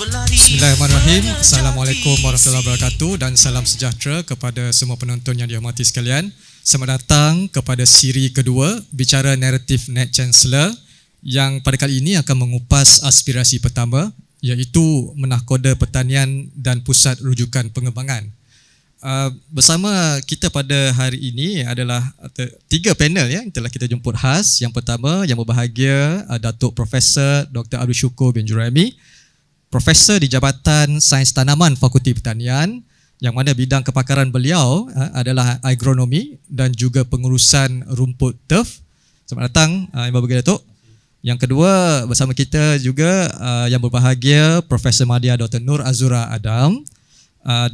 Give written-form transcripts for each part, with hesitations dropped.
Bismillahirrahmanirrahim. Assalamualaikum warahmatullahi wabarakatuh dan salam sejahtera kepada semua penonton yang dihormati sekalian. Selamat datang kepada siri kedua Bicara Naratif Net Chancellor yang pada kali ini akan mengupas aspirasi pertama, iaitu Menahkoda Pertanian dan Pusat Rujukan Pengembangan. Bersama kita pada hari ini adalah tiga panel yang telah kita jemput khas. Yang pertama yang berbahagia Datuk Profesor Dr. Abdul Syukur bin Juraimi, Profesor di Jabatan Sains Tanaman Fakulti Pertanian, yang mana bidang kepakaran beliau adalah agronomi dan juga pengurusan rumput turf. Selamat datang Yang berbahagia Datuk. Yang kedua bersama kita juga yang berbahagia Profesor Madya Dr. Nur Azura Adam,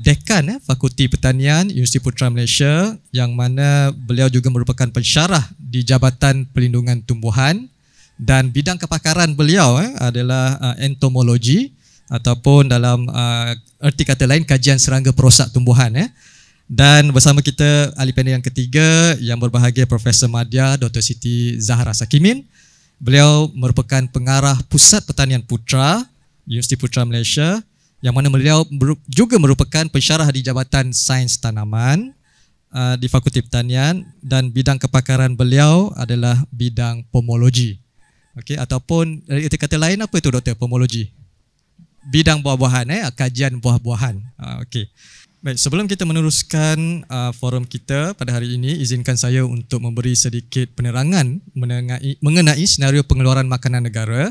Dekan Fakulti Pertanian Universiti Putra Malaysia, yang mana beliau juga merupakan pensyarah di Jabatan Perlindungan Tumbuhan, dan bidang kepakaran beliau adalah entomologi ataupun dalam erti kata lain kajian serangga perosak tumbuhan. Dan bersama kita ahli panel yang ketiga yang berbahagia Profesor Madya Dr. Siti Zahra Sakimin. Beliau merupakan pengarah Pusat Pertanian Putra Universiti Putra Malaysia, yang mana beliau juga merupakan pensyarah di Jabatan Sains Tanaman di Fakulti Pertanian, dan bidang kepakaran beliau adalah bidang pomologi. Okey, ataupun erti kata lain apa itu Doktor, pomologi? Bidang buah-buahan, kajian buah-buahan. Okey. Baik, sebelum kita meneruskan forum kita pada hari ini, izinkan saya untuk memberi sedikit penerangan mengenai senario pengeluaran makanan negara.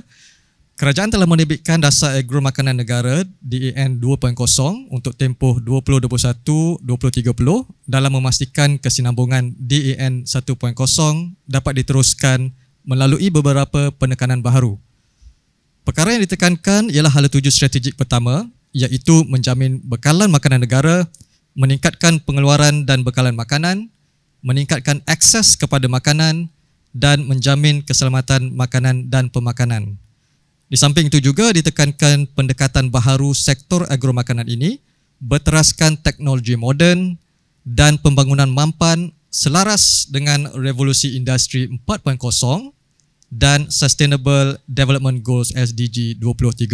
Kerajaan telah menerbitkan Dasar Agro Makanan Negara DAN 2.0 untuk tempoh 2021-2030 dalam memastikan kesinambungan DAN 1.0 dapat diteruskan melalui beberapa penekanan baharu. Perkara yang ditekankan ialah hala tuju strategik pertama, iaitu menjamin bekalan makanan negara, meningkatkan pengeluaran dan bekalan makanan, meningkatkan akses kepada makanan, dan menjamin keselamatan makanan dan pemakanan. Di samping itu juga ditekankan pendekatan baharu sektor agromakanan ini berteraskan teknologi moden dan pembangunan mampan selaras dengan revolusi industri 4.0 dan Sustainable Development Goals SDG 2030.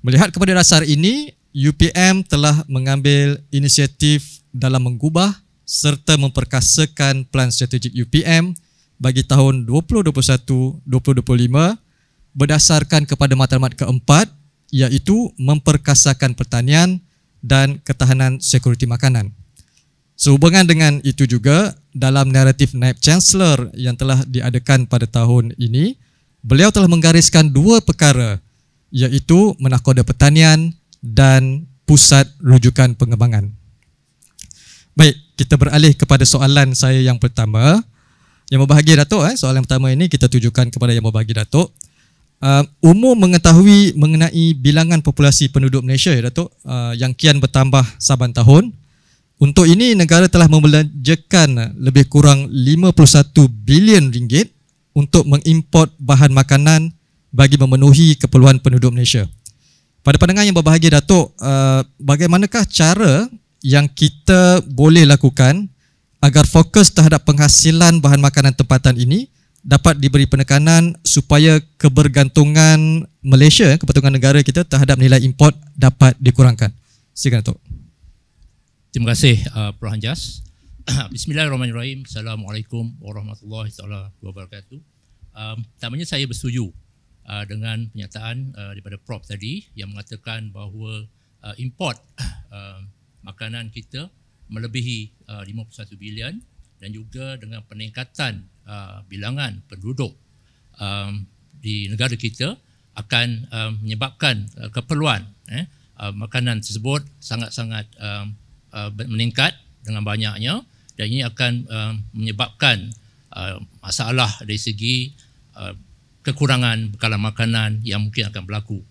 Melihat kepada dasar ini, UPM telah mengambil inisiatif dalam mengubah serta memperkasakan Plan Strategik UPM bagi tahun 2021-2025 berdasarkan kepada matlamat keempat, iaitu memperkasakan pertanian dan ketahanan sekuriti makanan. Sehubungan dengan itu juga, dalam naratif Naib Chancellor yang telah diadakan pada tahun ini, beliau telah menggariskan dua perkara, iaitu Menahkoda Pertanian dan Pusat Rujukan Pengembangan. Baik, kita beralih kepada soalan saya yang pertama. Yang berbahagia Datuk, soalan pertama ini kita tujukan kepada yang berbahagia Datuk. Umum mengetahui mengenai bilangan populasi penduduk Malaysia Datuk, yang kian bertambah saban tahun. Untuk ini negara telah membelanjakan lebih kurang 51 bilion ringgit untuk mengimport bahan makanan bagi memenuhi keperluan penduduk Malaysia. Pada pandangan yang berbahagia Datuk, bagaimanakah cara yang kita boleh lakukan agar fokus terhadap penghasilan bahan makanan tempatan ini dapat diberi penekanan supaya kebergantungan Malaysia, kebergantungan negara kita terhadap nilai import dapat dikurangkan? Silakan Datuk. Terima kasih Prof. Hanjas. Bismillahirrahmanirrahim. Assalamualaikum warahmatullahi wabarakatuh. Pertamanya saya bersetuju dengan pernyataan daripada Prof tadi yang mengatakan bahawa import makanan kita melebihi 51 bilion, dan juga dengan peningkatan bilangan penduduk di negara kita akan menyebabkan keperluan makanan tersebut sangat-sangat meningkat dengan banyaknya, dan ini akan menyebabkan masalah dari segi kekurangan bekalan makanan yang mungkin akan berlaku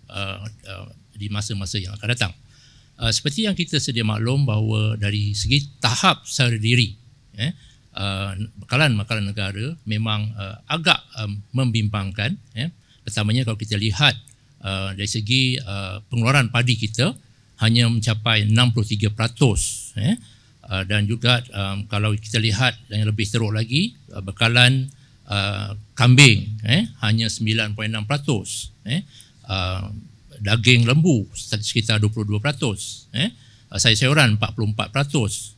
di masa-masa yang akan datang. Seperti yang kita sedia maklum bahawa dari segi tahap secara diri bekalan makanan negara memang agak membimbangkan. Pertamanya kalau kita lihat dari segi pengeluaran padi kita hanya mencapai 63%, dan juga kalau kita lihat yang lebih teruk lagi, bekalan kambing hanya 9.6%, daging lembu sekitar 22%, sayur-sayuran 44%,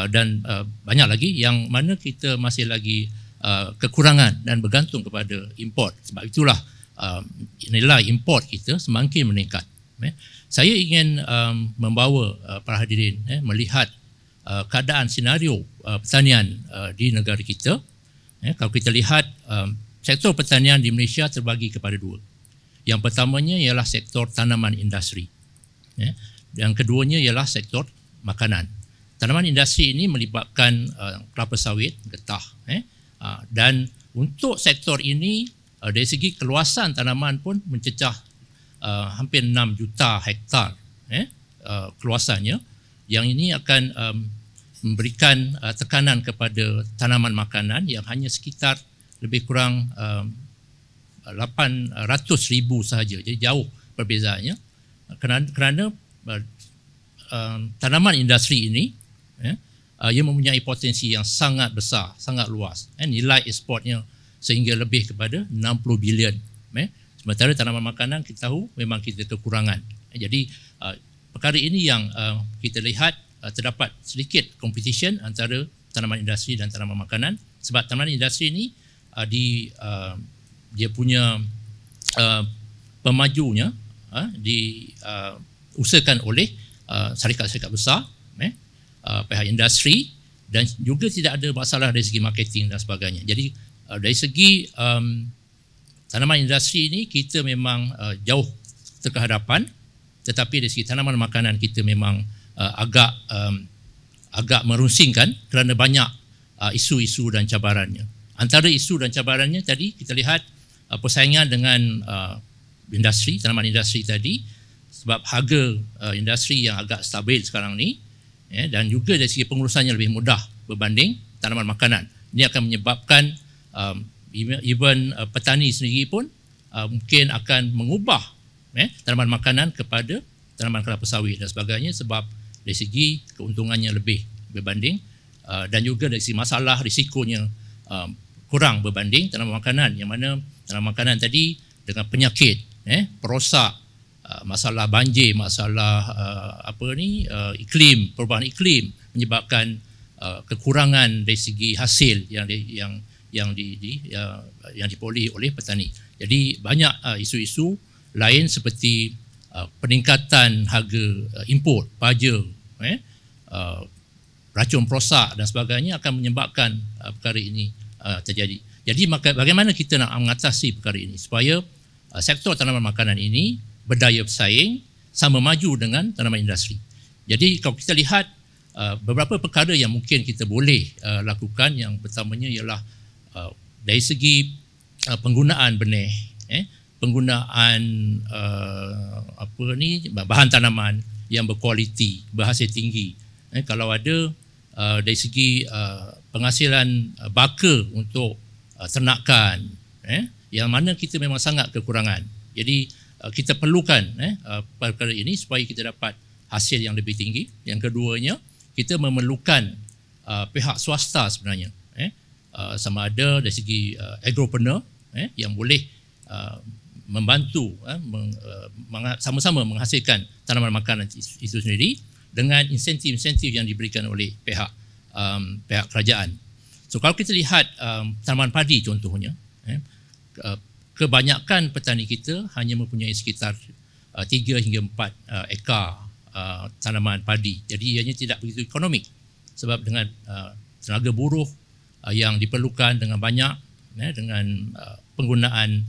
dan banyak lagi yang mana kita masih lagi kekurangan dan bergantung kepada import. Sebab itulah nilai import kita semakin meningkat. Saya ingin membawa para hadirin melihat keadaan senario pertanian di negara kita. Kalau kita lihat sektor pertanian di Malaysia terbagi kepada dua. Yang pertamanya ialah sektor tanaman industri. Yang keduanya ialah sektor makanan. Tanaman industri ini melibatkan kelapa sawit, getah. Dan untuk sektor ini dari segi keluasan tanaman pun mencecah hampir 6 juta hektar keluasannya. Yang ini akan memberikan tekanan kepada tanaman makanan yang hanya sekitar lebih kurang 800,000 sahaja. Jadi jauh perbezaannya kerana tanaman industri ini ia mempunyai potensi yang sangat besar, sangat luas. Nilai ekspornya sehingga lebih kepada 60 bilion. Sementara tanaman makanan kita tahu memang kita kekurangan. Jadi perkara ini yang kita lihat terdapat sedikit competition antara tanaman industri dan tanaman makanan, sebab tanaman industri ini dia punya pemajunya diusahakan oleh syarikat-syarikat besar, pihak industri, dan juga tidak ada masalah dari segi marketing dan sebagainya. Jadi dari segi tanaman industri ini kita memang jauh terkehadapan, tetapi dari segi tanaman makanan kita memang agak merusingkan kerana banyak isu-isu dan cabarannya. Antara isu dan cabarannya tadi kita lihat persaingan dengan industri, tanaman industri tadi, sebab harga industri yang agak stabil sekarang ni, dan juga dari segi pengurusannya lebih mudah berbanding tanaman makanan. Ini akan menyebabkan even petani sendiri pun mungkin akan mengubah tanaman makanan kepada tanaman kelapa sawit dan sebagainya, sebab dari segi keuntungannya lebih berbanding dan juga dari segi masalah risikonya kurang berbanding tanaman makanan, yang mana tanaman makanan tadi dengan penyakit, perosak, masalah banjir, masalah iklim, perubahan iklim menyebabkan kekurangan dari segi hasil yang diperoleh oleh petani. Jadi banyak isu-isu lain seperti peningkatan harga import, baja, racun perosak dan sebagainya akan menyebabkan perkara ini terjadi. Jadi bagaimana kita nak mengatasi perkara ini supaya sektor tanaman makanan ini berdaya bersaing sama maju dengan tanaman industri. Jadi kalau kita lihat beberapa perkara yang mungkin kita boleh lakukan, yang pertamanya ialah dari segi penggunaan benih, penggunaan bahan tanaman yang berkualiti, berhasil tinggi. Kalau ada dari segi penghasilan baka untuk ternakan, yang mana kita memang sangat kekurangan. Jadi kita perlukan perkara ini supaya kita dapat hasil yang lebih tinggi. Yang keduanya, kita memerlukan pihak swasta sebenarnya, sama ada dari segi agropreneur yang boleh membantu sama-sama menghasilkan tanaman makanan itu sendiri dengan insentif-insentif yang diberikan oleh pihak kerajaan. So kalau kita lihat tanaman padi contohnya, kebanyakan petani kita hanya mempunyai sekitar 3 hingga 4 ekar tanaman padi. Jadi ianya tidak begitu ekonomik, sebab dengan tenaga buruh yang diperlukan dengan banyak, dengan penggunaan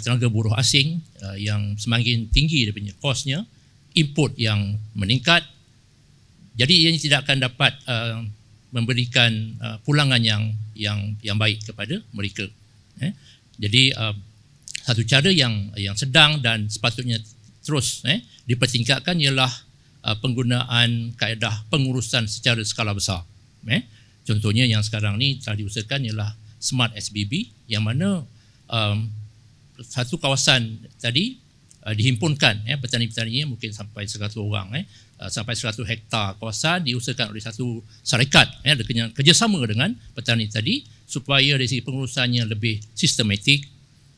tenaga buruh asing yang semakin tinggi daripada kosnya, input yang meningkat, jadi ianya tidak akan dapat memberikan pulangan yang baik kepada mereka. Jadi satu cara yang sedang dan sepatutnya terus dipertingkatkan ialah penggunaan kaedah pengurusan secara skala besar. Contohnya yang sekarang ni telah diusahakan ialah Smart SBB, yang mana satu kawasan tadi dihimpunkan petani-petaninya mungkin sampai 100 orang, sampai 100 hektar kawasan diusahakan oleh satu syarikat kerjasama dengan petani tadi supaya dari segi pengurusannya lebih sistematik,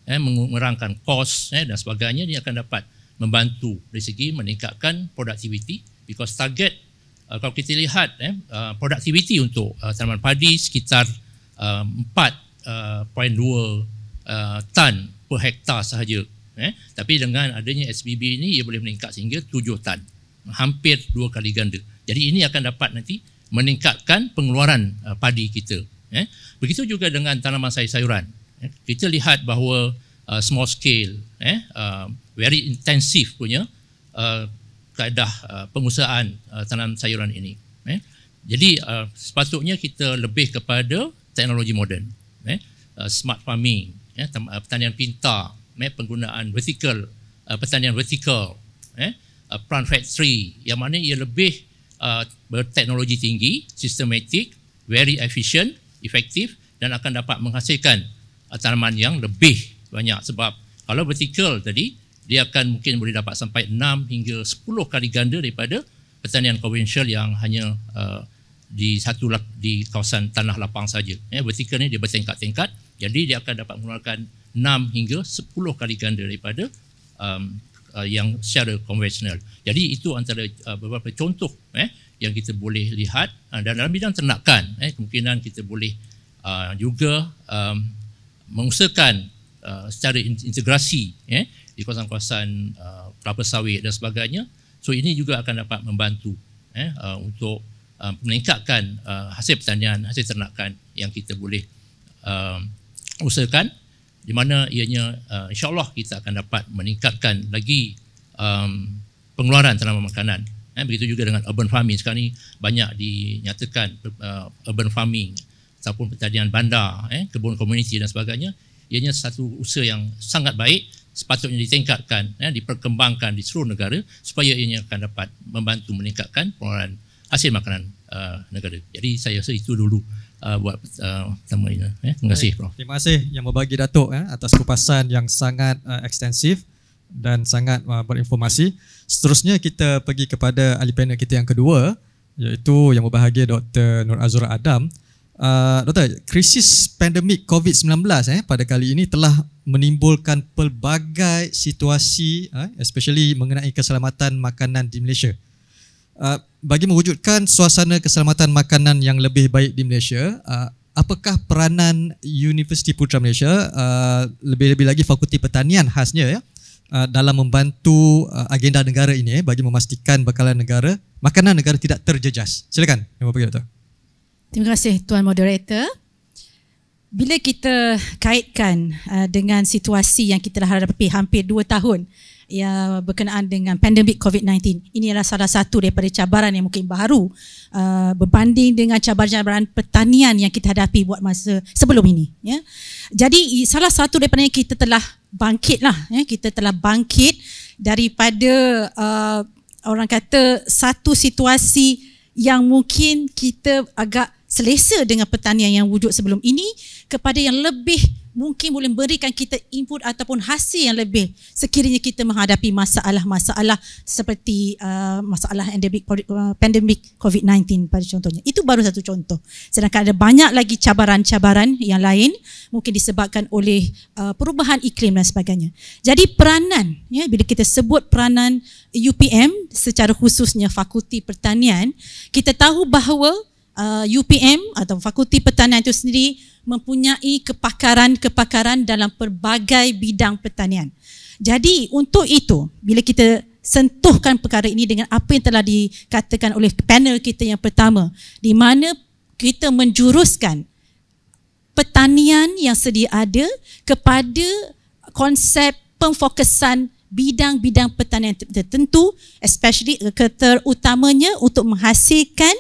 mengurangkan kos dan sebagainya. Dia akan dapat membantu dari segi meningkatkan produktiviti, because target kalau kita lihat produktiviti untuk tanaman padi sekitar 4.2 tan per hektar sahaja. Tapi dengan adanya SBB ini ia boleh meningkat sehingga 7 tan, hampir 2 kali ganda. Jadi ini akan dapat nanti meningkatkan pengeluaran padi kita. Begitu juga dengan tanaman sayur-sayuran. Kita lihat bahawa small scale, very intensif punya kaedah pengusahaan tanaman sayuran ini. Jadi sepatutnya kita lebih kepada teknologi moden, smart farming, pertanian pintar, penggunaan vertikal, pertanian vertikal, plant factory yang mana ia lebih berteknologi tinggi, sistematik, very efficient, efektif dan akan dapat menghasilkan tanaman yang lebih banyak. Sebab kalau vertikal tadi dia akan mungkin boleh dapat sampai 6 hingga 10 kali ganda daripada pertanian konvensional yang hanya di kawasan tanah lapang saja. Vertikal ni dia bertingkat-tingkat, jadi dia akan dapat mengeluarkan 6 hingga 10 kali ganda daripada yang secara konvensional. Jadi itu antara beberapa contoh yang kita boleh lihat. Dan dalam bidang ternakan, kemungkinan kita boleh juga mengusahakan secara integrasi di kawasan-kawasan kelapa sawit dan sebagainya. So ini juga akan dapat membantu untuk meningkatkan hasil pertanian, hasil ternakan yang kita boleh usahakan, di mana ianya insya-Allah kita akan dapat meningkatkan lagi pengeluaran tanaman makanan. Begitu juga dengan urban farming. Sekarang ni banyak dinyatakan urban farming ataupun pertanian bandar, kebun komuniti dan sebagainya. Ianya satu usaha yang sangat baik, sepatutnya ditingkatkan, diperkembangkan di seluruh negara supaya ianya akan dapat membantu meningkatkan pengeluaran hasil makanan negara. Jadi saya rasa itu dulu buat pertama ini. Terima kasih, Prof. Terima kasih yang berbagi Datuk atas kupasan yang sangat ekstensif dan sangat berinformasi. Seterusnya kita pergi kepada ahli panel kita yang kedua, iaitu yang berbahagia Dr. Nur Azura Adam. Doktor, krisis pandemik COVID-19 pada kali ini telah menimbulkan pelbagai situasi, especially mengenai keselamatan makanan di Malaysia. Bagi mewujudkan suasana keselamatan makanan yang lebih baik di Malaysia, apakah peranan Universiti Putra Malaysia, lebih-lebih lagi Fakulti Pertanian khasnya dalam membantu agenda negara ini bagi memastikan bekalan negara, makanan negara tidak terjejas? Silakan, yang berpergi, Doktor. Terima kasih Tuan Moderator. Bila kita kaitkan dengan situasi yang kita dah hadapi hampir 2 tahun ya, berkenaan dengan pandemik COVID-19, ini adalah salah satu daripada cabaran yang mungkin baru berbanding dengan cabaran-cabaran pertanian yang kita hadapi buat masa sebelum ini. Jadi salah satu daripada kita telah bangkit kita telah bangkit daripada orang kata satu situasi yang mungkin kita agak selesa dengan pertanian yang wujud sebelum ini kepada yang lebih mungkin boleh berikan kita input ataupun hasil yang lebih sekiranya kita menghadapi masalah-masalah seperti masalah pandemik COVID-19 pada contohnya. Itu baru satu contoh. Sedangkan ada banyak lagi cabaran-cabaran yang lain mungkin disebabkan oleh perubahan iklim dan sebagainya. Jadi peranan, bila kita sebut peranan UPM secara khususnya Fakulti Pertanian, kita tahu bahawa UPM atau Fakulti Pertanian itu sendiri mempunyai kepakaran dalam pelbagai bidang pertanian. Jadi untuk itu, bila kita sentuhkan perkara ini dengan apa yang telah dikatakan oleh panel kita yang pertama, di mana kita menjuruskan pertanian yang sedia ada kepada konsep pemfokusan bidang-bidang pertanian tertentu, especially terutamanya untuk menghasilkan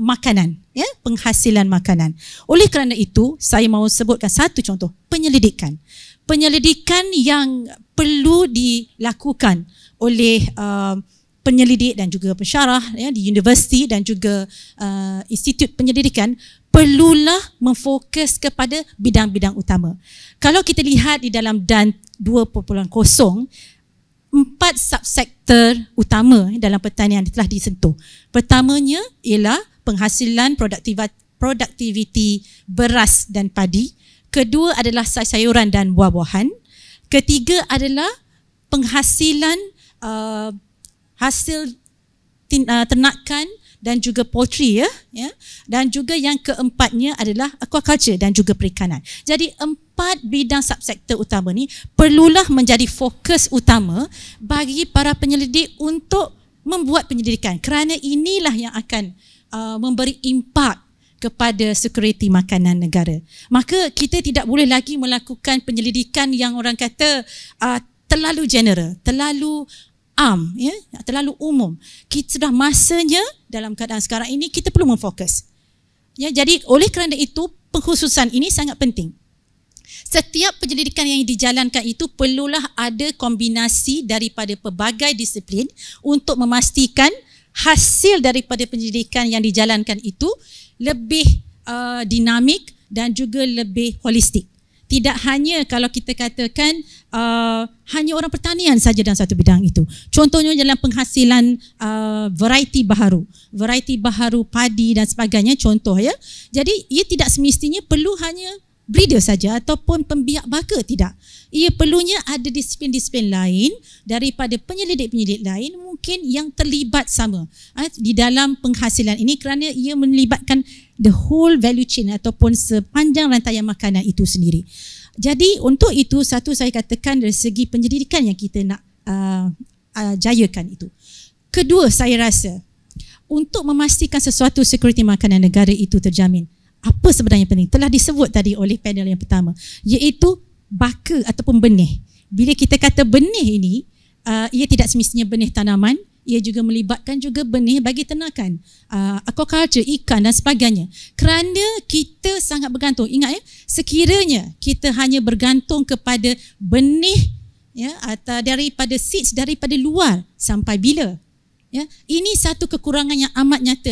makanan, penghasilan makanan. Oleh kerana itu, saya mahu sebutkan satu contoh, penyelidikan. Penyelidikan yang perlu dilakukan oleh penyelidik dan juga pensyarah di universiti dan juga institut penyelidikan perlulah memfokus kepada bidang-bidang utama. Kalau kita lihat di dalam DAN 2.0, 4 subsektor utama dalam pertanian telah disentuh. Pertamanya ialah penghasilan produktiviti beras dan padi. Kedua adalah sayuran dan buah-buahan. Ketiga adalah penghasilan hasil ternakan dan juga poultry ya. Dan juga yang keempatnya adalah aquaculture dan juga perikanan. Jadi 4 bidang subsektor utama ni perlulah menjadi fokus utama bagi para penyelidik untuk membuat penyelidikan, kerana inilah yang akan memberi impak kepada security makanan negara. Maka kita tidak boleh lagi melakukan penyelidikan yang orang kata terlalu general, terlalu terlalu umum. Kita sudah masanya dalam keadaan sekarang ini kita perlu memfokus. Ya, jadi oleh kerana itu pengkhususan ini sangat penting. Setiap penyelidikan yang dijalankan itu perlulah ada kombinasi daripada pelbagai disiplin untuk memastikan hasil daripada penyelidikan yang dijalankan itu lebih dinamik dan juga lebih holistik. Tidak hanya kalau kita katakan hanya orang pertanian saja dalam satu bidang itu. Contohnya dalam penghasilan variety baharu padi dan sebagainya, contoh ya. Jadi ia tidak semestinya perlu hanya breeder saja ataupun pembiak baka, tidak. Ia perlunya ada disiplin-disiplin lain daripada penyelidik-penyelidik lain mungkin yang terlibat sama di dalam penghasilan ini, kerana ia melibatkan the whole value chain ataupun sepanjang rantaian makanan itu sendiri. Jadi untuk itu, satu saya katakan dari segi penyelidikan yang kita nak jayakan itu. Kedua, saya rasa untuk memastikan sesuatu security makanan negara itu terjamin, apa sebenarnya penting? Telah disebut tadi oleh panel yang pertama, iaitu baka ataupun benih. Bila kita kata benih ini, ia tidak semestinya benih tanaman, ia juga melibatkan juga benih bagi ternakan, aquaculture, ikan dan sebagainya. Kerana kita sangat bergantung, ingat ya, sekiranya kita hanya bergantung kepada benih ya, atau daripada seeds daripada luar, sampai bila? Ya, ini satu kekurangan yang amat nyata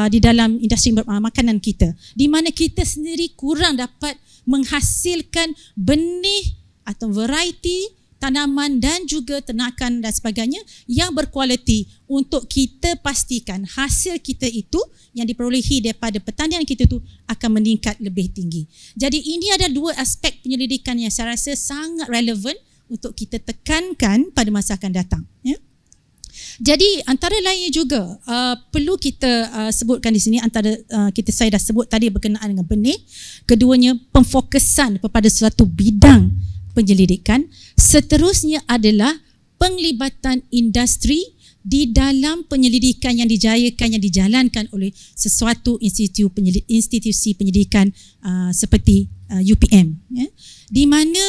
di dalam industri makanan kita, di mana kita sendiri kurang dapat menghasilkan benih atau variety tanaman dan juga ternakan dan sebagainya yang berkualiti untuk kita pastikan hasil kita itu yang diperolehi daripada pertanian kita itu akan meningkat lebih tinggi. Jadi ini ada dua aspek penyelidikan yang saya rasa sangat relevan untuk kita tekankan pada masa akan datang. Ya. Jadi antara lainnya juga perlu kita sebutkan di sini, antara saya dah sebut tadi berkenaan dengan benih. Keduanya pemfokusan kepada suatu bidang penyelidikan. Seterusnya adalah penglibatan industri di dalam penyelidikan yang dijalankan oleh sesuatu institusi penyelidikan seperti UPM, ya, di mana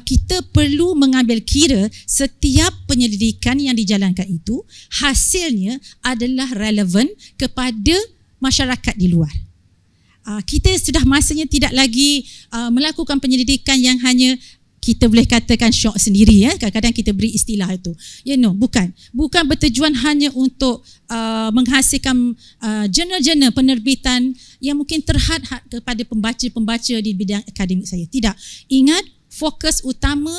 kita perlu mengambil kira setiap penyelidikan yang dijalankan itu hasilnya adalah relevan kepada masyarakat di luar. Kita sudah masanya tidak lagi melakukan penyelidikan yang hanya kita boleh katakan syok sendiri, ya. Kadang-kadang kita beri istilah itu. Bukan bertujuan hanya untuk menghasilkan jurnal-jurnal penerbitan yang mungkin terhad kepada pembaca-pembaca di bidang akademik saya. Tidak. Ingat, fokus utama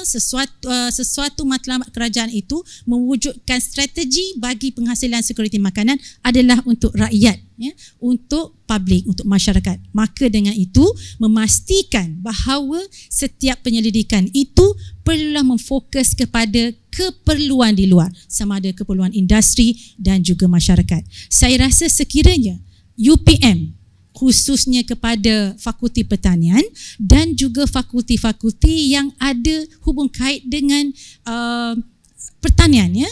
sesuatu matlamat kerajaan itu mewujudkan strategi bagi penghasilan security makanan adalah untuk rakyat, ya, untuk publik, untuk masyarakat. Maka dengan itu memastikan bahawa setiap penyelidikan itu perlulah memfokus kepada keperluan di luar, sama ada keperluan industri dan juga masyarakat. Saya rasa sekiranya UPM khususnya kepada Fakulti Pertanian dan juga fakulti-fakulti yang ada hubung kait dengan pertanian, ya,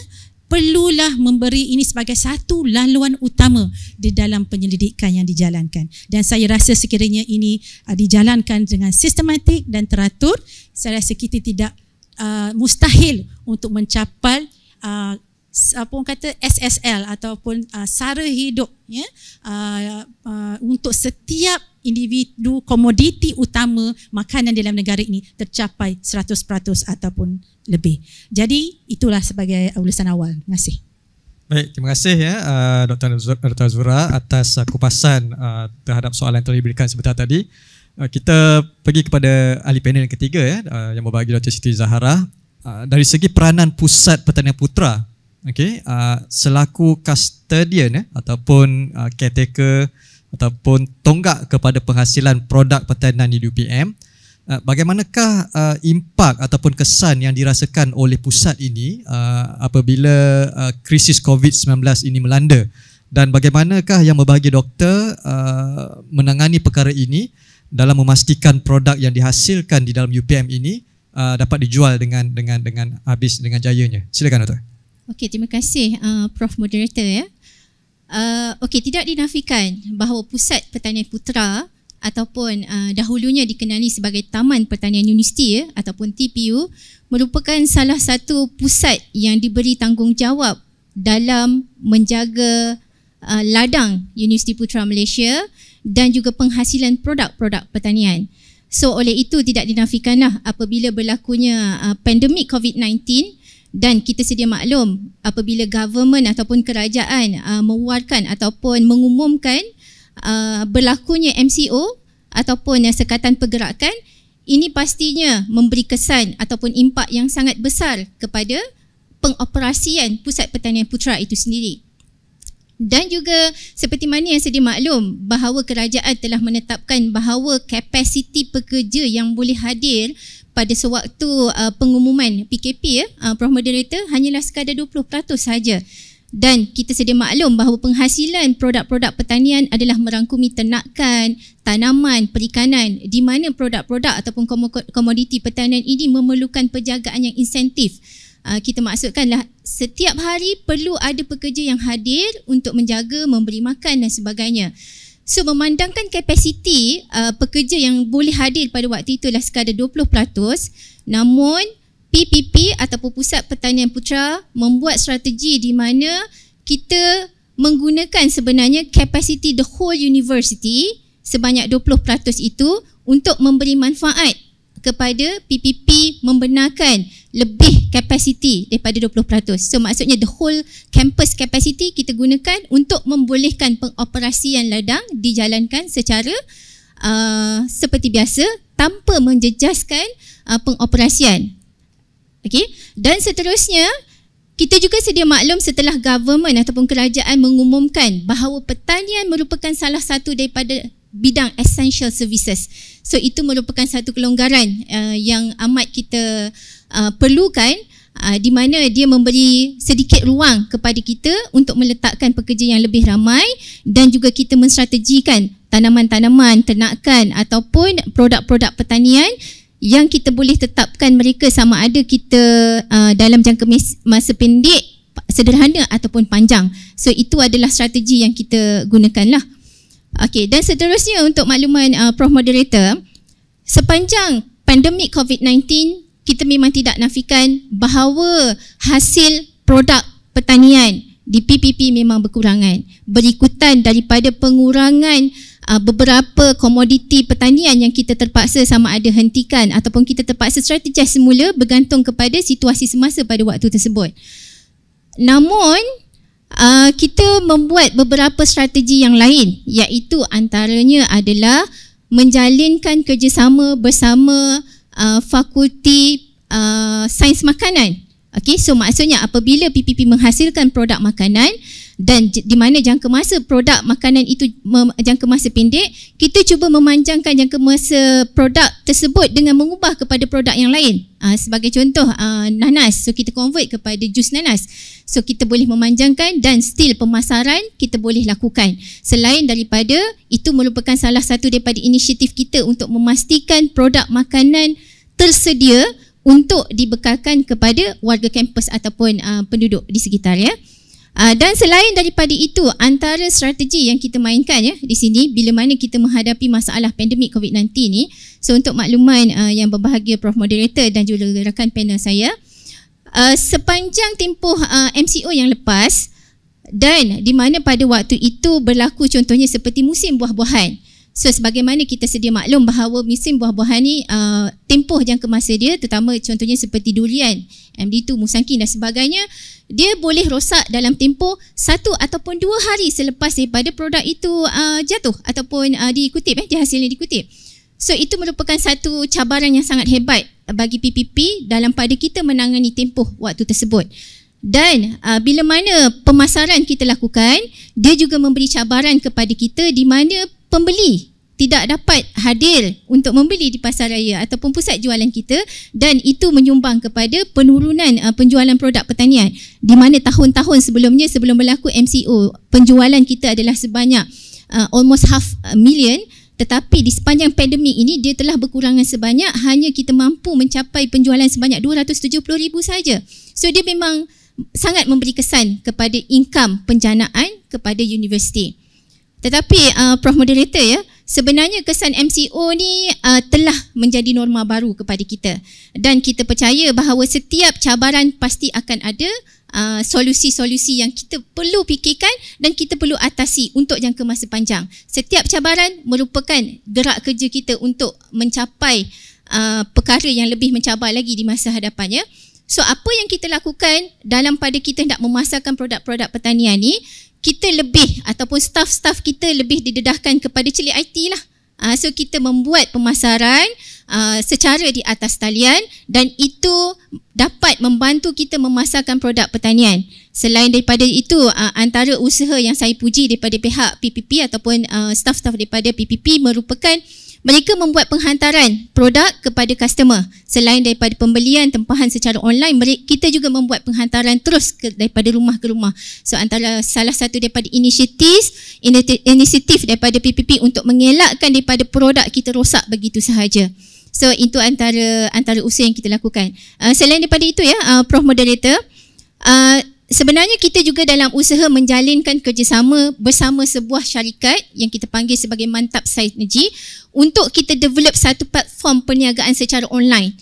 perlulah memberi ini sebagai satu laluan utama di dalam penyelidikan yang dijalankan. Dan saya rasa sekiranya ini dijalankan dengan sistematik dan teratur, saya rasa kita tidak mustahil untuk mencapai SSL ataupun sara hidup, ya, untuk setiap individu komoditi utama makanan dalam negara ini tercapai 100% ataupun lebih. Jadi itulah sebagai ulasan awal. Terima kasih. Baik, terima kasih ya Dr. Azura atas kupasan terhadap soalan yang telah diberikan sebentar tadi. Kita pergi kepada ahli panel yang ketiga, ya, yang berbagi Dr. Siti Zahara. Dari segi peranan Pusat Pertanian Putra, selaku custodian, ataupun caretaker ataupun tonggak kepada penghasilan produk pertanian di UPM, bagaimanakah impak ataupun kesan yang dirasakan oleh pusat ini apabila krisis COVID-19 ini melanda, dan bagaimanakah yang berbahagia doktor menangani perkara ini dalam memastikan produk yang dihasilkan di dalam UPM ini dapat dijual dengan habis dengan jayanya. Silakan doktor. Okey, terima kasih Prof Moderator ya. Okey, tidak dinafikan bahawa Pusat Pertanian Putra ataupun dahulunya dikenali sebagai Taman Pertanian Universiti ataupun TPU merupakan salah satu pusat yang diberi tanggungjawab dalam menjaga ladang Universiti Putra Malaysia dan juga penghasilan produk-produk pertanian. So oleh itu tidak dinafikanlah apabila berlakunya pandemik COVID-19, dan kita sedia maklum apabila government ataupun kerajaan mengeluarkan ataupun mengumumkan berlakunya MCO ataupun sekatan pergerakan, ini pastinya memberi kesan ataupun impak yang sangat besar kepada pengoperasian Pusat Pertanian Putra itu sendiri. Dan juga seperti mana yang sedia maklum bahawa kerajaan telah menetapkan bahawa kapasiti pekerja yang boleh hadir pada sewaktu pengumuman PKP Prof Moderator hanyalah sekadar 20% sahaja. Dan kita sedia maklum bahawa penghasilan produk-produk pertanian adalah merangkumi ternakan, tanaman, perikanan, di mana produk-produk ataupun komoditi pertanian ini memerlukan penjagaan yang insentif. Kita maksudkanlah setiap hari perlu ada pekerja yang hadir untuk menjaga, memberi makan dan sebagainya. So memandangkan kapasiti pekerja yang boleh hadir pada waktu itulah sekadar 20%, namun PPP ataupun Pusat Pertanian Putra membuat strategi di mana kita menggunakan sebenarnya kapasiti the whole university sebanyak 20% itu untuk memberi manfaat kepada PPP membenarkan lebih kapasiti daripada 20%. So maksudnya the whole campus capacity kita gunakan untuk membolehkan pengoperasian ladang dijalankan secara seperti biasa tanpa menjejaskan pengoperasian. Okay. Dan seterusnya, kita juga sedia maklum setelah government ataupun kerajaan mengumumkan bahawa pertanian merupakan salah satu daripada bidang essential services. So itu merupakan satu kelonggaran yang amat kita perlukan, di mana dia memberi sedikit ruang kepada kita untuk meletakkan pekerja yang lebih ramai dan juga kita menstrategikan tanaman-tanaman, ternakan ataupun produk-produk pertanian yang kita boleh tetapkan mereka sama ada kita dalam jangka masa pendek, sederhana ataupun panjang. So itu adalah strategi yang kita gunakanlah. Okey, dan seterusnya untuk makluman Prof Moderator, sepanjang pandemik COVID-19 kita memang tidak nafikan bahawa hasil produk pertanian di PPP memang berkurangan, berikutan daripada pengurangan beberapa komoditi pertanian yang kita terpaksa sama ada hentikan ataupun kita terpaksa strategis semula bergantung kepada situasi semasa pada waktu tersebut. Namun kita membuat beberapa strategi yang lain, iaitu antaranya adalah menjalinkan kerjasama bersama Fakulti Sains Makanan. Okay, so maksudnya apabila PPP menghasilkan produk makanan dan di mana jangka masa produk makanan itu jangka masa pendek, kita cuba memanjangkan jangka masa produk tersebut dengan mengubah kepada produk yang lain. Sebagai contoh nanas, so kita convert kepada jus nanas. So kita boleh memanjangkan dan still pemasaran kita boleh lakukan. Selain daripada itu merupakan salah satu daripada inisiatif kita untuk memastikan produk makanan tersedia untuk dibekalkan kepada warga kampus ataupun penduduk di sekitar ya. Dan selain daripada itu, antara strategi yang kita mainkan ya di sini bila mana kita menghadapi masalah pandemik COVID-19 ni, so untuk makluman yang berbahagia Prof Moderator dan juga rakan panel saya, sepanjang tempoh MCO yang lepas dan di mana pada waktu itu berlaku contohnya seperti musim buah-buahan. So sebagaimana kita sedia maklum bahawa musim buah-buahan ni tempoh jangka masa dia, terutama contohnya seperti durian, MD2, musangking dan sebagainya, dia boleh rosak dalam tempoh 1 ataupun 2 hari selepas daripada produk itu jatuh ataupun dikutip, dia hasilnya dikutip. So itu merupakan satu cabaran yang sangat hebat bagi PPP dalam pada kita menangani tempoh waktu tersebut. Dan bila mana pemasaran kita lakukan, dia juga memberi cabaran kepada kita di mana pembeli tidak dapat hadir untuk membeli di pasar raya ataupun pusat jualan kita, dan itu menyumbang kepada penurunan penjualan produk pertanian, di mana tahun-tahun sebelumnya, sebelum berlaku MCO, penjualan kita adalah sebanyak almost 500,000, tetapi di sepanjang pandemik ini dia telah berkurangan sebanyak, hanya kita mampu mencapai penjualan sebanyak 270,000 saja. So dia memang sangat memberi kesan kepada income penjanaan kepada universiti. Tetapi Prof Moderator ya, sebenarnya kesan MCO ni telah menjadi norma baru kepada kita, dan kita percaya bahawa setiap cabaran pasti akan ada solusi-solusi yang kita perlu fikirkan dan kita perlu atasi untuk jangka masa panjang. Setiap cabaran merupakan gerak kerja kita untuk mencapai perkara yang lebih mencabar lagi di masa hadapan ya. So apa yang kita lakukan dalam pada kita nak memasarkan produk-produk pertanian ni, kita lebih ataupun staff-staff kita lebih didedahkan kepada celik IT lah. So kita membuat pemasaran secara di atas talian, dan itu dapat membantu kita memasarkan produk pertanian. Selain daripada itu, antara usaha yang saya puji daripada pihak PPP ataupun staff-staff daripada PPP merupakan mereka membuat penghantaran produk kepada customer. Selain daripada pembelian tempahan secara online, kita juga membuat penghantaran terus daripada rumah ke rumah. So antara salah satu daripada inisiatif daripada PPP untuk mengelakkan daripada produk kita rosak begitu sahaja. So itu antara usaha yang kita lakukan. Selain daripada itu ya, Prof Moderator, sebenarnya kita juga dalam usaha menjalinkan kerjasama bersama sebuah syarikat yang kita panggil sebagai Mantap Synergy untuk kita develop satu platform perniagaan secara online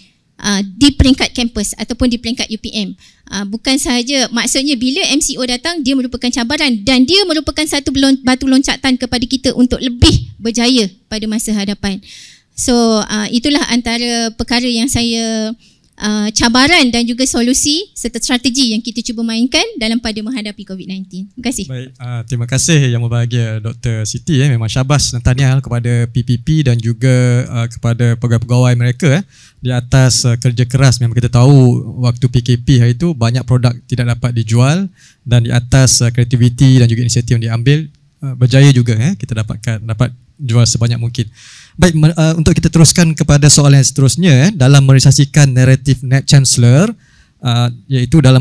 di peringkat kampus ataupun di peringkat UPM. Bukan sahaja, maksudnya bila MCO datang, dia merupakan cabaran dan dia merupakan satu batu loncatan kepada kita untuk lebih berjaya pada masa hadapan. So itulah antara perkara yang saya cabaran dan juga solusi serta strategi yang kita cuba mainkan dalam pada menghadapi COVID-19. Terima kasih. Baik, terima kasih yang berbahagia Dr. Siti. Memang syabas dan tahniah kepada PPP dan juga kepada pegawai-pegawai mereka di atas kerja keras. Memang kita tahu waktu PKP hari itu banyak produk tidak dapat dijual, dan di atas kreativiti dan juga inisiatif yang diambil, berjaya juga kita dapat jual sebanyak mungkin. Baik, untuk kita teruskan kepada soalan yang seterusnya, dalam merealisasikan naratif Net Chancellor, iaitu dalam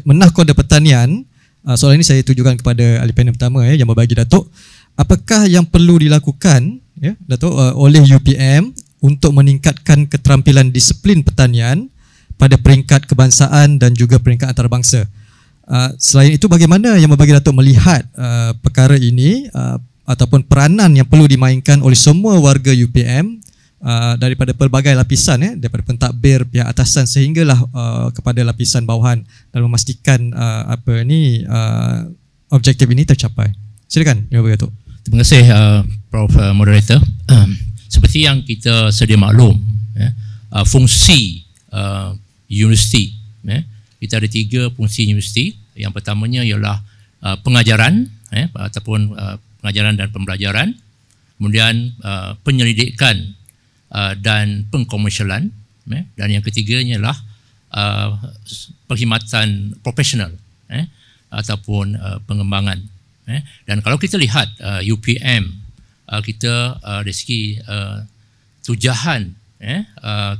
menahkoda pertanian, soalan ini saya tujukan kepada ahli panel pertama yang berbagi Datuk. Apakah yang perlu dilakukan Datuk oleh UPM untuk meningkatkan keterampilan disiplin pertanian pada peringkat kebangsaan dan juga peringkat antarabangsa? Selain itu, bagaimana yang berbagi Datuk melihat perkara ini ataupun peranan yang perlu dimainkan oleh semua warga UPM daripada pelbagai lapisan, daripada pentadbir, pihak atasan sehinggalah kepada lapisan bawahan, dalam memastikan objektif ini tercapai. Silakan Ya Datuk. Terima kasih Prof Moderator. Seperti yang kita sedia maklum, fungsi universiti, kita ada 3 fungsi universiti. Yang pertamanya ialah pengajaran ataupun pengajaran dan pembelajaran, kemudian penyelidikan dan pengkomersialan, dan yang ketiganya ialah perkhidmatan profesional ataupun pengembangan. Dan kalau kita lihat UPM, kita dari segi tujahan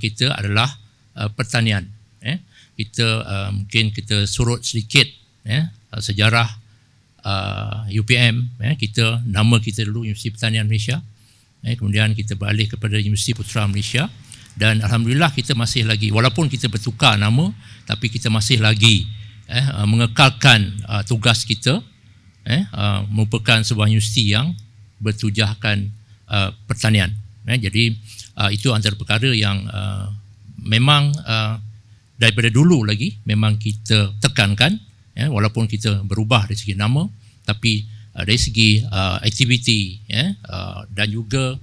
kita adalah pertanian. Kita mungkin kita surut sedikit sejarah UPM, kita nama kita dulu Universiti Pertanian Malaysia, kemudian kita beralih kepada Universiti Putra Malaysia, dan alhamdulillah kita masih lagi, walaupun kita bertukar nama, tapi kita masih lagi mengekalkan tugas kita, merupakan sebuah universiti yang bertujahkan pertanian. Jadi itu antara perkara yang memang daripada dulu lagi memang kita tekankan. Walaupun kita berubah dari segi nama, tapi dari segi aktiviti dan juga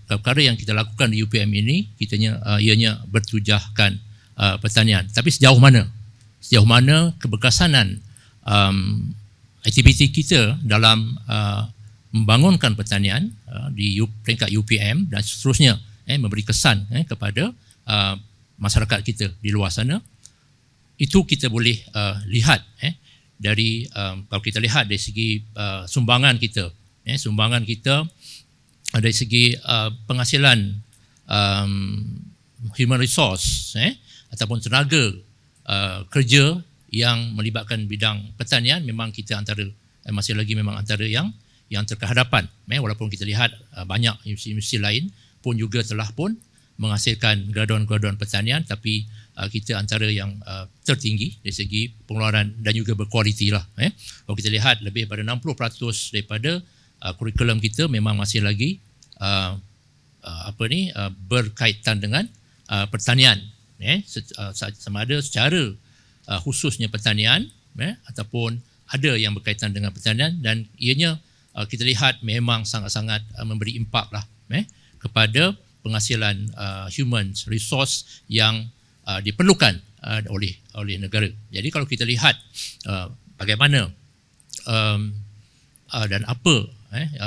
perkara yang kita lakukan di UPM ini, ianya bertujahkan pertanian. Tapi sejauh mana keberkesanan aktiviti kita dalam membangunkan pertanian di peringkat UPM dan seterusnya, memberi kesan kepada masyarakat kita di luar sana, itu kita boleh lihat dari kalau kita lihat dari segi sumbangan kita, sumbangan kita dari segi penghasilan human resource ataupun tenaga kerja yang melibatkan bidang pertanian, memang kita masih lagi memang antara yang terkehadapan. Walaupun kita lihat banyak universiti lain pun juga telah pun menghasilkan graduan-graduan pertanian, tapi kita antara yang tertinggi dari segi pengeluaran dan juga berkualiti lah. Kalau kita lihat lebih pada 60% daripada kurikulum kita memang masih lagi berkaitan dengan pertanian, sama ada secara khususnya pertanian ataupun ada yang berkaitan dengan pertanian, dan ianya kita lihat memang sangat-sangat memberi impak lah kepada penghasilan human resource yang diperlukan oleh negara. Jadi kalau kita lihat bagaimana dan apa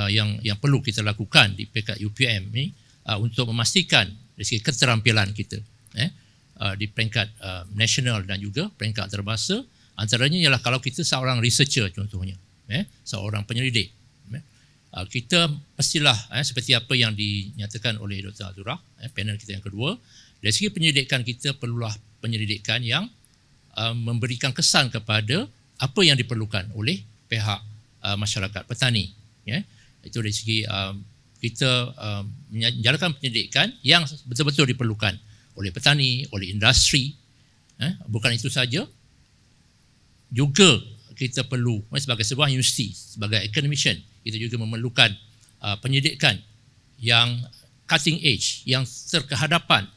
yang perlu kita lakukan di peringkat UPM ni untuk memastikan dari segi keterampilan kita di peringkat nasional dan juga peringkat antarabangsa, antaranya ialah kalau kita seorang researcher contohnya, seorang penyelidik, kita pastilah seperti apa yang dinyatakan oleh Dr. Azura, panel kita yang kedua, dari segi penyelidikan kita perlulah penyelidikan yang memberikan kesan kepada apa yang diperlukan oleh pihak masyarakat petani. Itu dari segi kita menjalankan penyelidikan yang betul-betul diperlukan oleh petani, oleh industri. Bukan itu saja, juga kita perlu sebagai sebuah universiti, sebagai academician, kita juga memerlukan penyelidikan yang cutting edge, yang terkehadapan,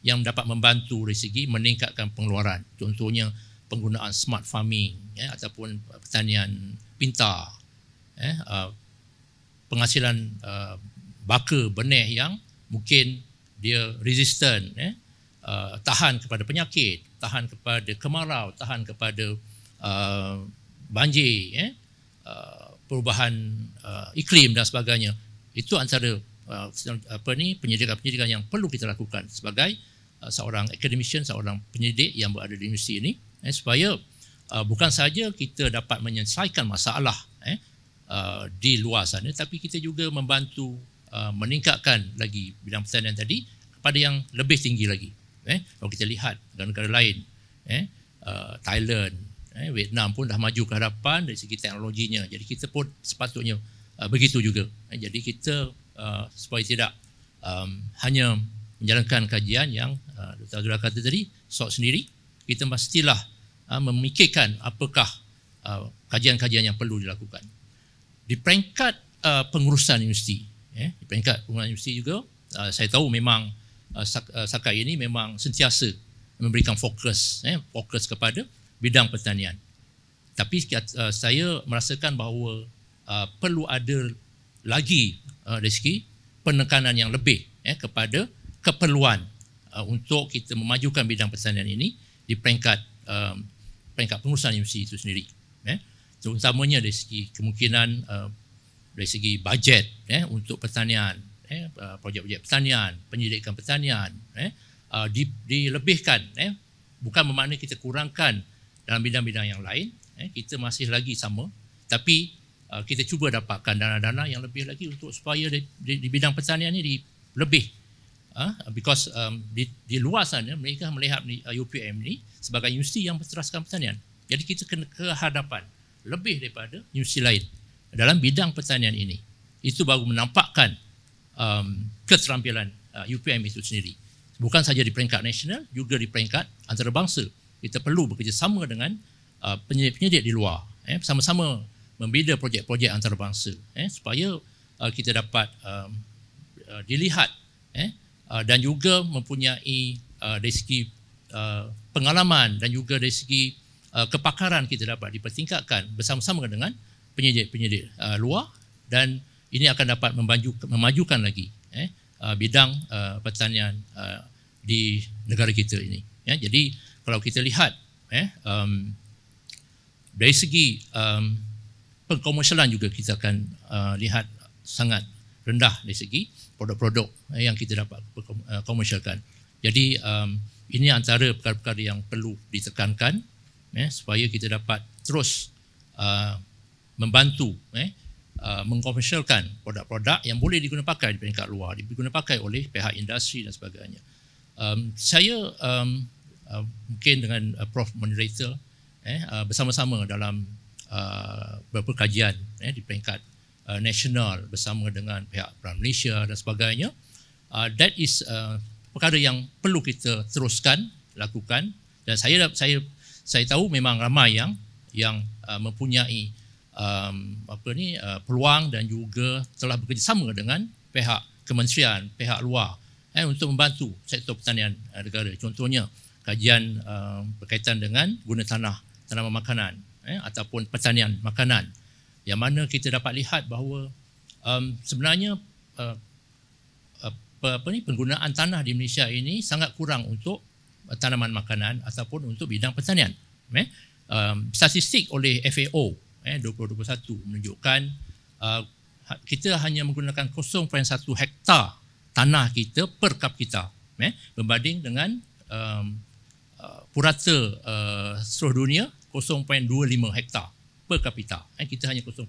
yang dapat membantu dari segi meningkatkan pengeluaran. Contohnya penggunaan smart farming ataupun pertanian pintar, penghasilan baka benih yang mungkin dia resistant, tahan kepada penyakit, tahan kepada kemarau, tahan kepada banjir, perubahan iklim dan sebagainya. Itu antara penyidikan-penyidikan yang perlu kita lakukan sebagai seorang academician, seorang penyelidik yang berada di universiti ini, supaya bukan saja kita dapat menyelesaikan masalah di luar sana, tapi kita juga membantu meningkatkan lagi bidang pertanian tadi kepada yang lebih tinggi lagi. Kalau kita lihat negara-negara lain, Thailand, Vietnam pun dah maju ke hadapan dari segi teknologinya. Jadi kita pun sepatutnya begitu juga. Jadi kita supaya tidak hanya menjalankan kajian yang Dr. Azura kata tadi, sok sendiri, kita mestilah memikirkan apakah kajian-kajian yang perlu dilakukan. Di peringkat pengurusan universiti, di peringkat pengurusan universiti juga, saya tahu memang Sakai ini memang sentiasa memberikan fokus kepada bidang pertanian. Tapi saya merasakan bahawa perlu ada lagi dari segi penekanan yang lebih kepada keperluan untuk kita memajukan bidang pertanian ini di peringkat pengurusan universiti itu sendiri. Terutamanya dari segi kemungkinan dari segi bajet untuk pertanian, projek-projek pertanian, penyelidikan pertanian dilebihkan, bukan bermakna kita kurangkan dalam bidang-bidang yang lain, kita masih lagi sama, tapi kita cuba dapatkan dana-dana yang lebih lagi untuk supaya di bidang pertanian ini lebih, because di luar sana mereka melihat UPM ni sebagai universiti yang berteraskan pertanian. Jadi kita kena kehadapan lebih daripada universiti lain dalam bidang pertanian ini. Itu baru menampakkan keterampilan UPM itu sendiri. Bukan saja di peringkat nasional, juga di peringkat antarabangsa. Kita perlu bekerjasama dengan penyidik di luar, sama-sama membina projek-projek antarabangsa, supaya kita dapat dilihat dan juga mempunyai dari segi pengalaman dan juga dari segi kepakaran kita dapat dipertingkatkan bersama-sama dengan penyidik-penyidik luar, dan ini akan dapat memajukan lagi bidang pertanian di negara kita ini. Jadi kalau kita lihat dari segi pengkomersialan juga kita akan lihat sangat rendah dari segi produk-produk yang kita dapat komersialkan. Jadi ini antara perkara-perkara yang perlu ditekankan supaya kita dapat terus membantu mengkomersialkan produk-produk yang boleh diguna pakai di peringkat luar, diguna pakai oleh pihak industri dan sebagainya. Saya mungkin dengan Prof Moderator bersama-sama dalam beberapa kajian di peringkat nasional bersama dengan pihak Peran Malaysia dan sebagainya. That is perkara yang perlu kita teruskan lakukan, dan saya tahu memang ramai yang mempunyai peluang dan juga telah bekerjasama dengan pihak kementerian, pihak luar untuk membantu sektor pertanian negara. Contohnya kajian berkaitan dengan guna tanaman makanan ataupun pertanian makanan, yang mana kita dapat lihat bahawa sebenarnya penggunaan tanah di Malaysia ini sangat kurang untuk tanaman makanan ataupun untuk bidang pertanian. Statistik oleh FAO 2021 menunjukkan kita hanya menggunakan 0.1 hektar tanah kita per kapita berbanding dengan purata seluruh dunia 0.25 hektar per kapita. Kita hanya 0.1.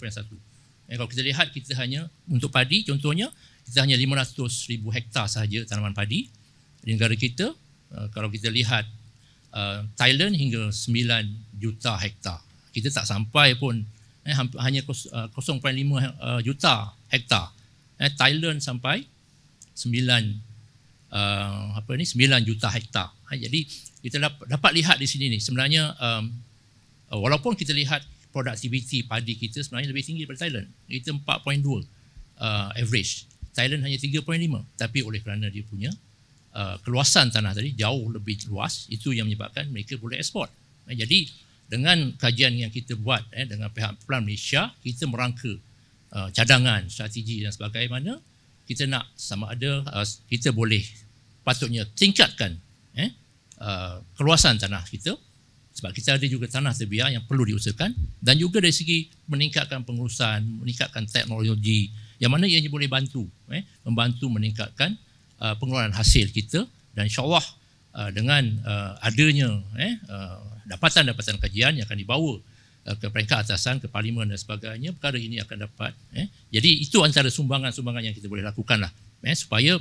Kalau kita lihat, kita hanya untuk padi contohnya, kita hanya 500,000 hektar sahaja tanaman padi di negara kita. Kalau kita lihat Thailand hingga 9 juta hektar. Kita tak sampai pun hanya 0.5 juta hektar. Thailand sampai 9 juta hektar. Jadi kita dapat lihat di sini ni sebenarnya walaupun kita lihat produktiviti padi kita sebenarnya lebih tinggi daripada Thailand. Kita 4.2 average. Thailand hanya 3.5, tapi oleh kerana dia punya keluasan tanah tadi jauh lebih luas, itu yang menyebabkan mereka boleh ekspor. Jadi dengan kajian yang kita buat dengan pihak Peran Malaysia, kita merangka cadangan, strategi dan sebagainya. Kita nak sama ada kita boleh patutnya tingkatkan keluasan tanah kita, sebab kita ada juga tanah terbiar yang perlu diusahakan, dan juga dari segi meningkatkan pengurusan, meningkatkan teknologi yang mana ianya boleh membantu meningkatkan pengeluaran hasil kita. Dan insyaAllah dengan adanya dapatan-dapatan kajian yang akan dibawa ke peringkat atasan, ke parlimen dan sebagainya, perkara ini akan dapat jadi itu antara sumbangan-sumbangan yang kita boleh lakukan lah, supaya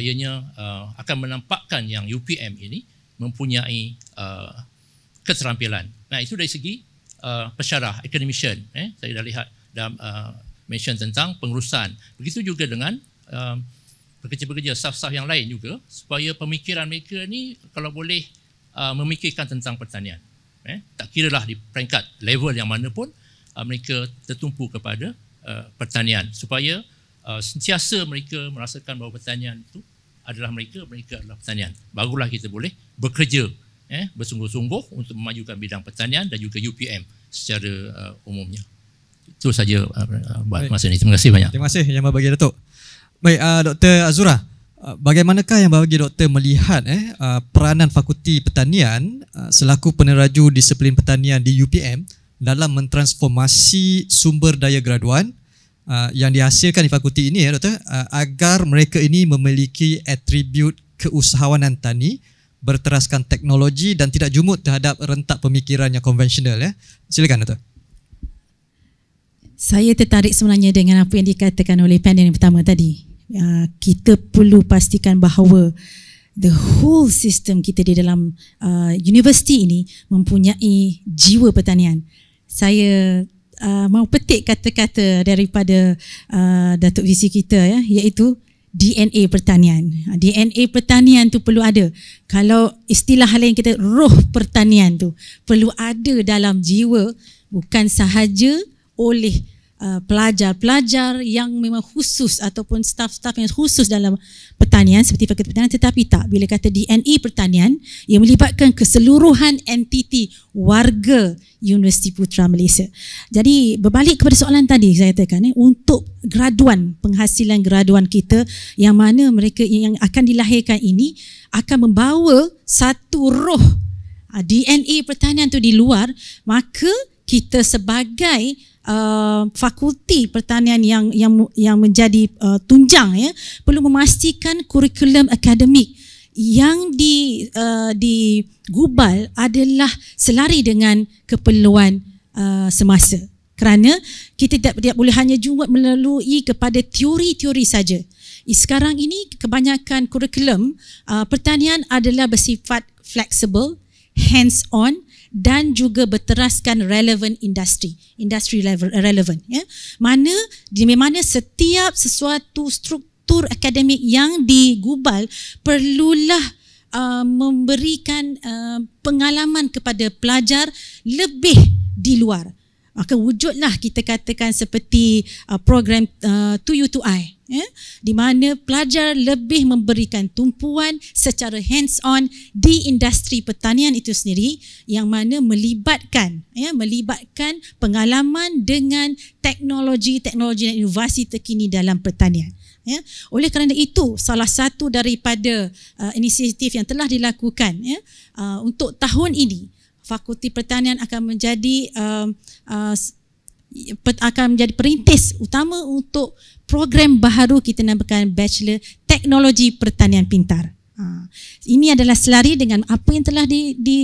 ianya akan menampakkan yang UPM ini mempunyai keterampilan. Nah, itu dari segi pensyarah, academician. Saya dah lihat dalam mention tentang pengurusan. Begitu juga dengan pekerja-pekerja, staff-staff yang lain juga, supaya pemikiran mereka ni kalau boleh memikirkan tentang pertanian. Tak kira lah di peringkat level yang mana pun, mereka tertumpu kepada pertanian, supaya sentiasa mereka merasakan bahawa pertanian itu adalah mereka adalah pertanian. Barulah kita boleh bekerja bersungguh-sungguh untuk memajukan bidang pertanian dan juga UPM secara umumnya. Itu saja buat masa ini. Terima kasih banyak. Terima kasih Yang Berbagi Datuk. Baik, Dr. Azura, bagaimanakah Yang Berbagi Doktor melihat peranan Fakulti Pertanian selaku peneraju disiplin pertanian di UPM dalam mentransformasi sumber daya graduan yang dihasilkan di fakulti ini, Doktor, agar mereka ini memiliki atribut keusahawanan tani, berteraskan teknologi dan tidak jumut terhadap rentak pemikiran yang konvensional. Silakan, Doktor. Saya tertarik sebenarnya dengan apa yang dikatakan oleh panel yang pertama tadi. Kita perlu pastikan bahawa the whole system kita di dalam universiti ini mempunyai jiwa pertanian. Saya mau petik kata-kata daripada Datuk VC kita, iaitu DNA pertanian. DNA pertanian tu perlu ada. Kalau istilah lain kita, roh pertanian tu perlu ada dalam jiwa, bukan sahaja oleh pelajar-pelajar yang memang khusus ataupun staf-staf yang khusus dalam pertanian seperti fakulti pertanian, tetapi tak, bila kata DNA pertanian, ia melibatkan keseluruhan entiti warga Universiti Putra Malaysia. Jadi berbalik kepada soalan tadi saya katakan, untuk graduan, penghasilan graduan kita yang mana mereka yang akan dilahirkan ini akan membawa satu roh DNA pertanian tu di luar, maka kita sebagai fakulti pertanian yang menjadi tunjang perlu memastikan kurikulum akademik yang digubal adalah selari dengan keperluan semasa. Kerana kita tidak boleh hanya cuma melalui kepada teori-teori saja. Sekarang ini kebanyakan kurikulum pertanian adalah bersifat flexible, hands-on dan juga berteraskan relevant industry level relevant, ya. Di mana setiap sesuatu struktur akademik yang digubal perlulah memberikan pengalaman kepada pelajar lebih di luar. Maka wujudlah kita katakan seperti program 2U2I, ya, di mana pelajar lebih memberikan tumpuan secara hands-on di industri pertanian itu sendiri, yang mana melibatkan pengalaman dengan teknologi dan inovasi terkini dalam pertanian. Ya. Oleh kerana itu, salah satu daripada inisiatif yang telah dilakukan, ya, untuk tahun ini, Fakulti Pertanian akan menjadi perintis utama untuk program baharu kita namakan Bachelor Teknologi Pertanian Pintar. Ini adalah selari dengan apa yang telah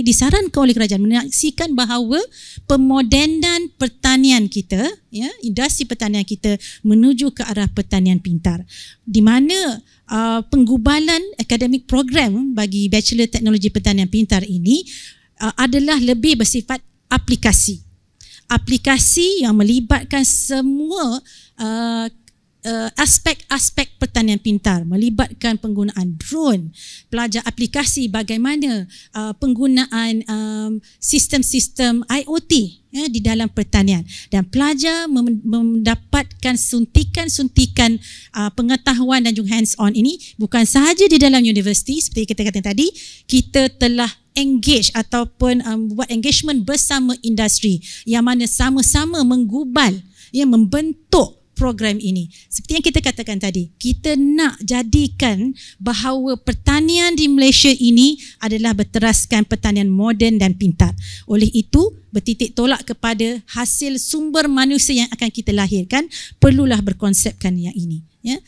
disarankan oleh kerajaan, menyaksikan bahawa pemodenan pertanian kita, ya, industri pertanian kita menuju ke arah pertanian pintar, di mana penggubalan akademik program bagi Bachelor Teknologi Pertanian Pintar ini adalah lebih bersifat aplikasi yang melibatkan semua aspek-aspek pertanian pintar, melibatkan penggunaan drone, pelajar aplikasi bagaimana penggunaan sistem-sistem IoT, ya, di dalam pertanian, dan pelajar mendapatkan suntikan-suntikan pengetahuan dan juga hands-on ini bukan sahaja di dalam universiti. Seperti kita kata tadi, kita telah engage ataupun buat engagement bersama industri yang mana sama-sama menggubal, ya, membentuk program ini. Seperti yang kita katakan tadi, kita nak jadikan bahawa pertanian di Malaysia ini adalah berteraskan pertanian moden dan pintar. Oleh itu, bertitik tolak kepada hasil sumber manusia yang akan kita lahirkan, perlulah berkonsepkan yang ini, ya.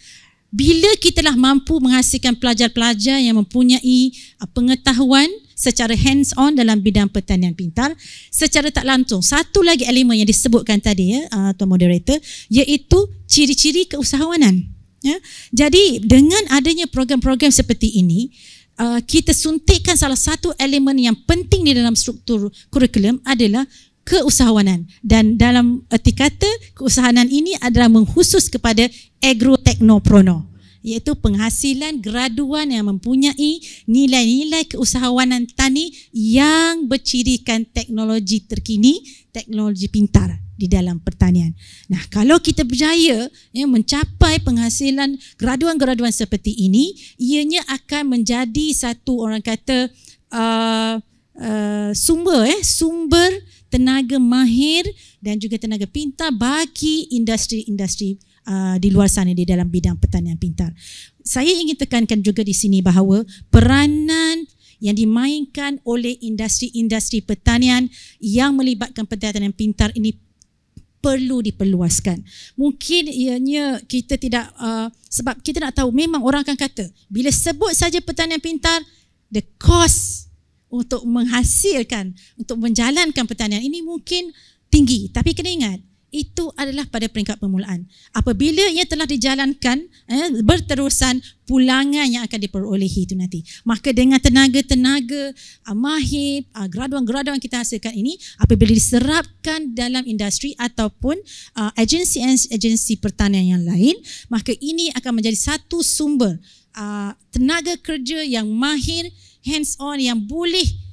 Bila kita telah mampu menghasilkan pelajar-pelajar yang mempunyai pengetahuan secara hands-on dalam bidang pertanian pintar, secara tak langsung, satu lagi elemen yang disebutkan tadi, ya, Tuan Moderator, iaitu ciri-ciri keusahawanan. Ya. Jadi dengan adanya program-program seperti ini, kita suntikkan salah satu elemen yang penting di dalam struktur kurikulum adalah keusahawanan, dan dalam erti kata keusahawanan ini adalah mengkhusus kepada agroteknoprono, iaitu penghasilan graduan yang mempunyai nilai-nilai keusahawanan tani yang bercirikan teknologi terkini, teknologi pintar di dalam pertanian. Nah, kalau kita berjaya, ya, mencapai penghasilan graduan-graduan seperti ini, ianya akan menjadi satu, orang kata, sumber tenaga mahir dan juga tenaga pintar bagi industri-industri di luar sana di dalam bidang pertanian pintar. Saya ingin tekankan juga di sini bahawa peranan yang dimainkan oleh industri-industri pertanian yang melibatkan pertanian pintar ini perlu diperluaskan. Mungkin ianya kita tidak, sebab kita nak tahu, memang orang akan kata bila sebut saja pertanian pintar, the cost untuk menghasilkan, untuk menjalankan pertanian ini mungkin tinggi. Tapi kena ingat, itu adalah pada peringkat permulaan. Apabila ia telah dijalankan berterusan, pulangan yang akan diperolehi itu nanti. Maka dengan tenaga-tenaga mahir, graduan-graduan kita hasilkan ini, apabila diserapkan dalam industri ataupun agensi-agensi pertanian yang lain, maka ini akan menjadi satu sumber tenaga kerja yang mahir, hands-on, yang boleh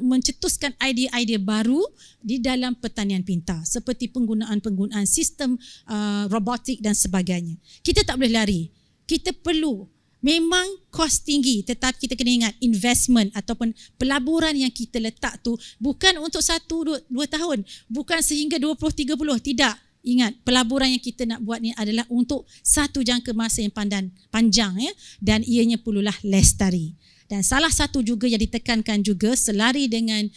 mencetuskan idea-idea baru di dalam pertanian pintar, seperti penggunaan sistem robotik dan sebagainya. Kita tak boleh lari. Kita perlu, memang kos tinggi, tetapi kita kena ingat investment ataupun pelaburan yang kita letak tu bukan untuk 1-2 tahun, bukan sehingga 20-30, tidak. Ingat, pelaburan yang kita nak buat ni adalah untuk satu jangka masa yang panjang, ya, dan ianya perlulah lestari. Dan salah satu juga yang ditekankan juga selari dengan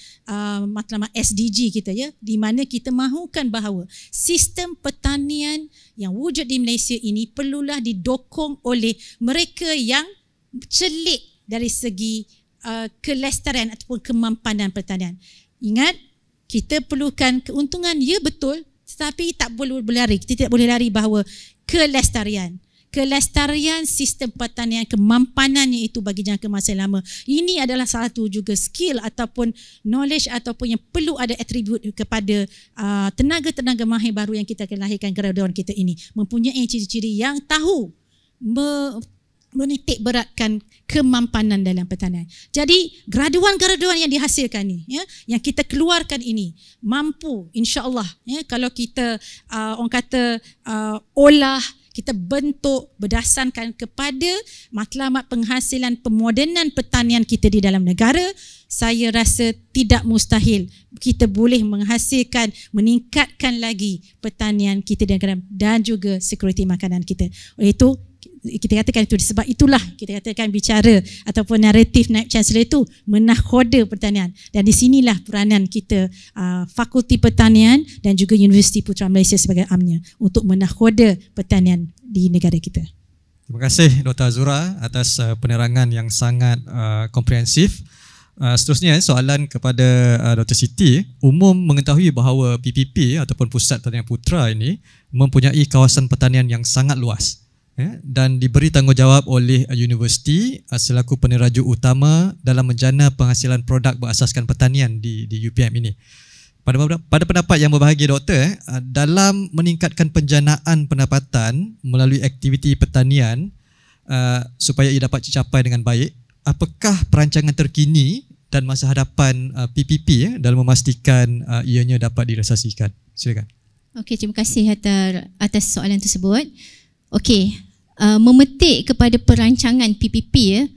matlamat SDG kita, ya, di mana kita mahukan bahawa sistem pertanian yang wujud di Malaysia ini perlulah didokong oleh mereka yang celik dari segi kelestarian ataupun kemampanan pertanian. Ingat, kita perlukan keuntungan, ya betul, tetapi tak boleh berlari. Kita tidak boleh lari bahawa kelestarian sistem pertanian, kemampanannya itu bagi jangka masa lama. Ini adalah satu juga skill ataupun knowledge ataupun yang perlu ada atribut kepada tenaga-tenaga mahir baru yang kita akan lahirkan, graduan kita ini. Mempunyai ciri-ciri yang tahu menitik beratkan kemampanan dalam pertanian. Jadi graduan-graduan yang dihasilkan ni, ya, yang kita keluarkan ini mampu, insya-Allah, ya, kalau kita orang kata olah, kita bentuk berdasarkan kepada matlamat penghasilan pemodenan pertanian kita di dalam negara, saya rasa tidak mustahil kita boleh menghasilkan, meningkatkan lagi pertanian kita dan juga sekuriti makanan kita. Oleh itu, kita katakan itu, sebab itulah kita katakan bicara ataupun naratif Naib Chancellor itu menakhoda pertanian, dan di sinilah peranan kita Fakulti Pertanian dan juga Universiti Putra Malaysia sebagai amnya untuk menakhoda pertanian di negara kita. Terima kasih Dr. Azura atas penerangan yang sangat komprehensif. Seterusnya soalan kepada Dr. Siti. Umum mengetahui bahawa PPP ataupun Pusat Pertanian Putra ini mempunyai kawasan pertanian yang sangat luas, dan diberi tanggungjawab oleh universiti selaku peneraju utama dalam menjana penghasilan produk berasaskan pertanian di UPM ini. Pada pendapat yang berbahagia doktor, dalam meningkatkan penjanaan pendapatan melalui aktiviti pertanian supaya ia dapat dicapai dengan baik, apakah perancangan terkini dan masa hadapan PPP dalam memastikan ianya dapat direalisasikan? Silakan. Okey, terima kasih atas soalan tersebut. Okey, memetik kepada perancangan PPP,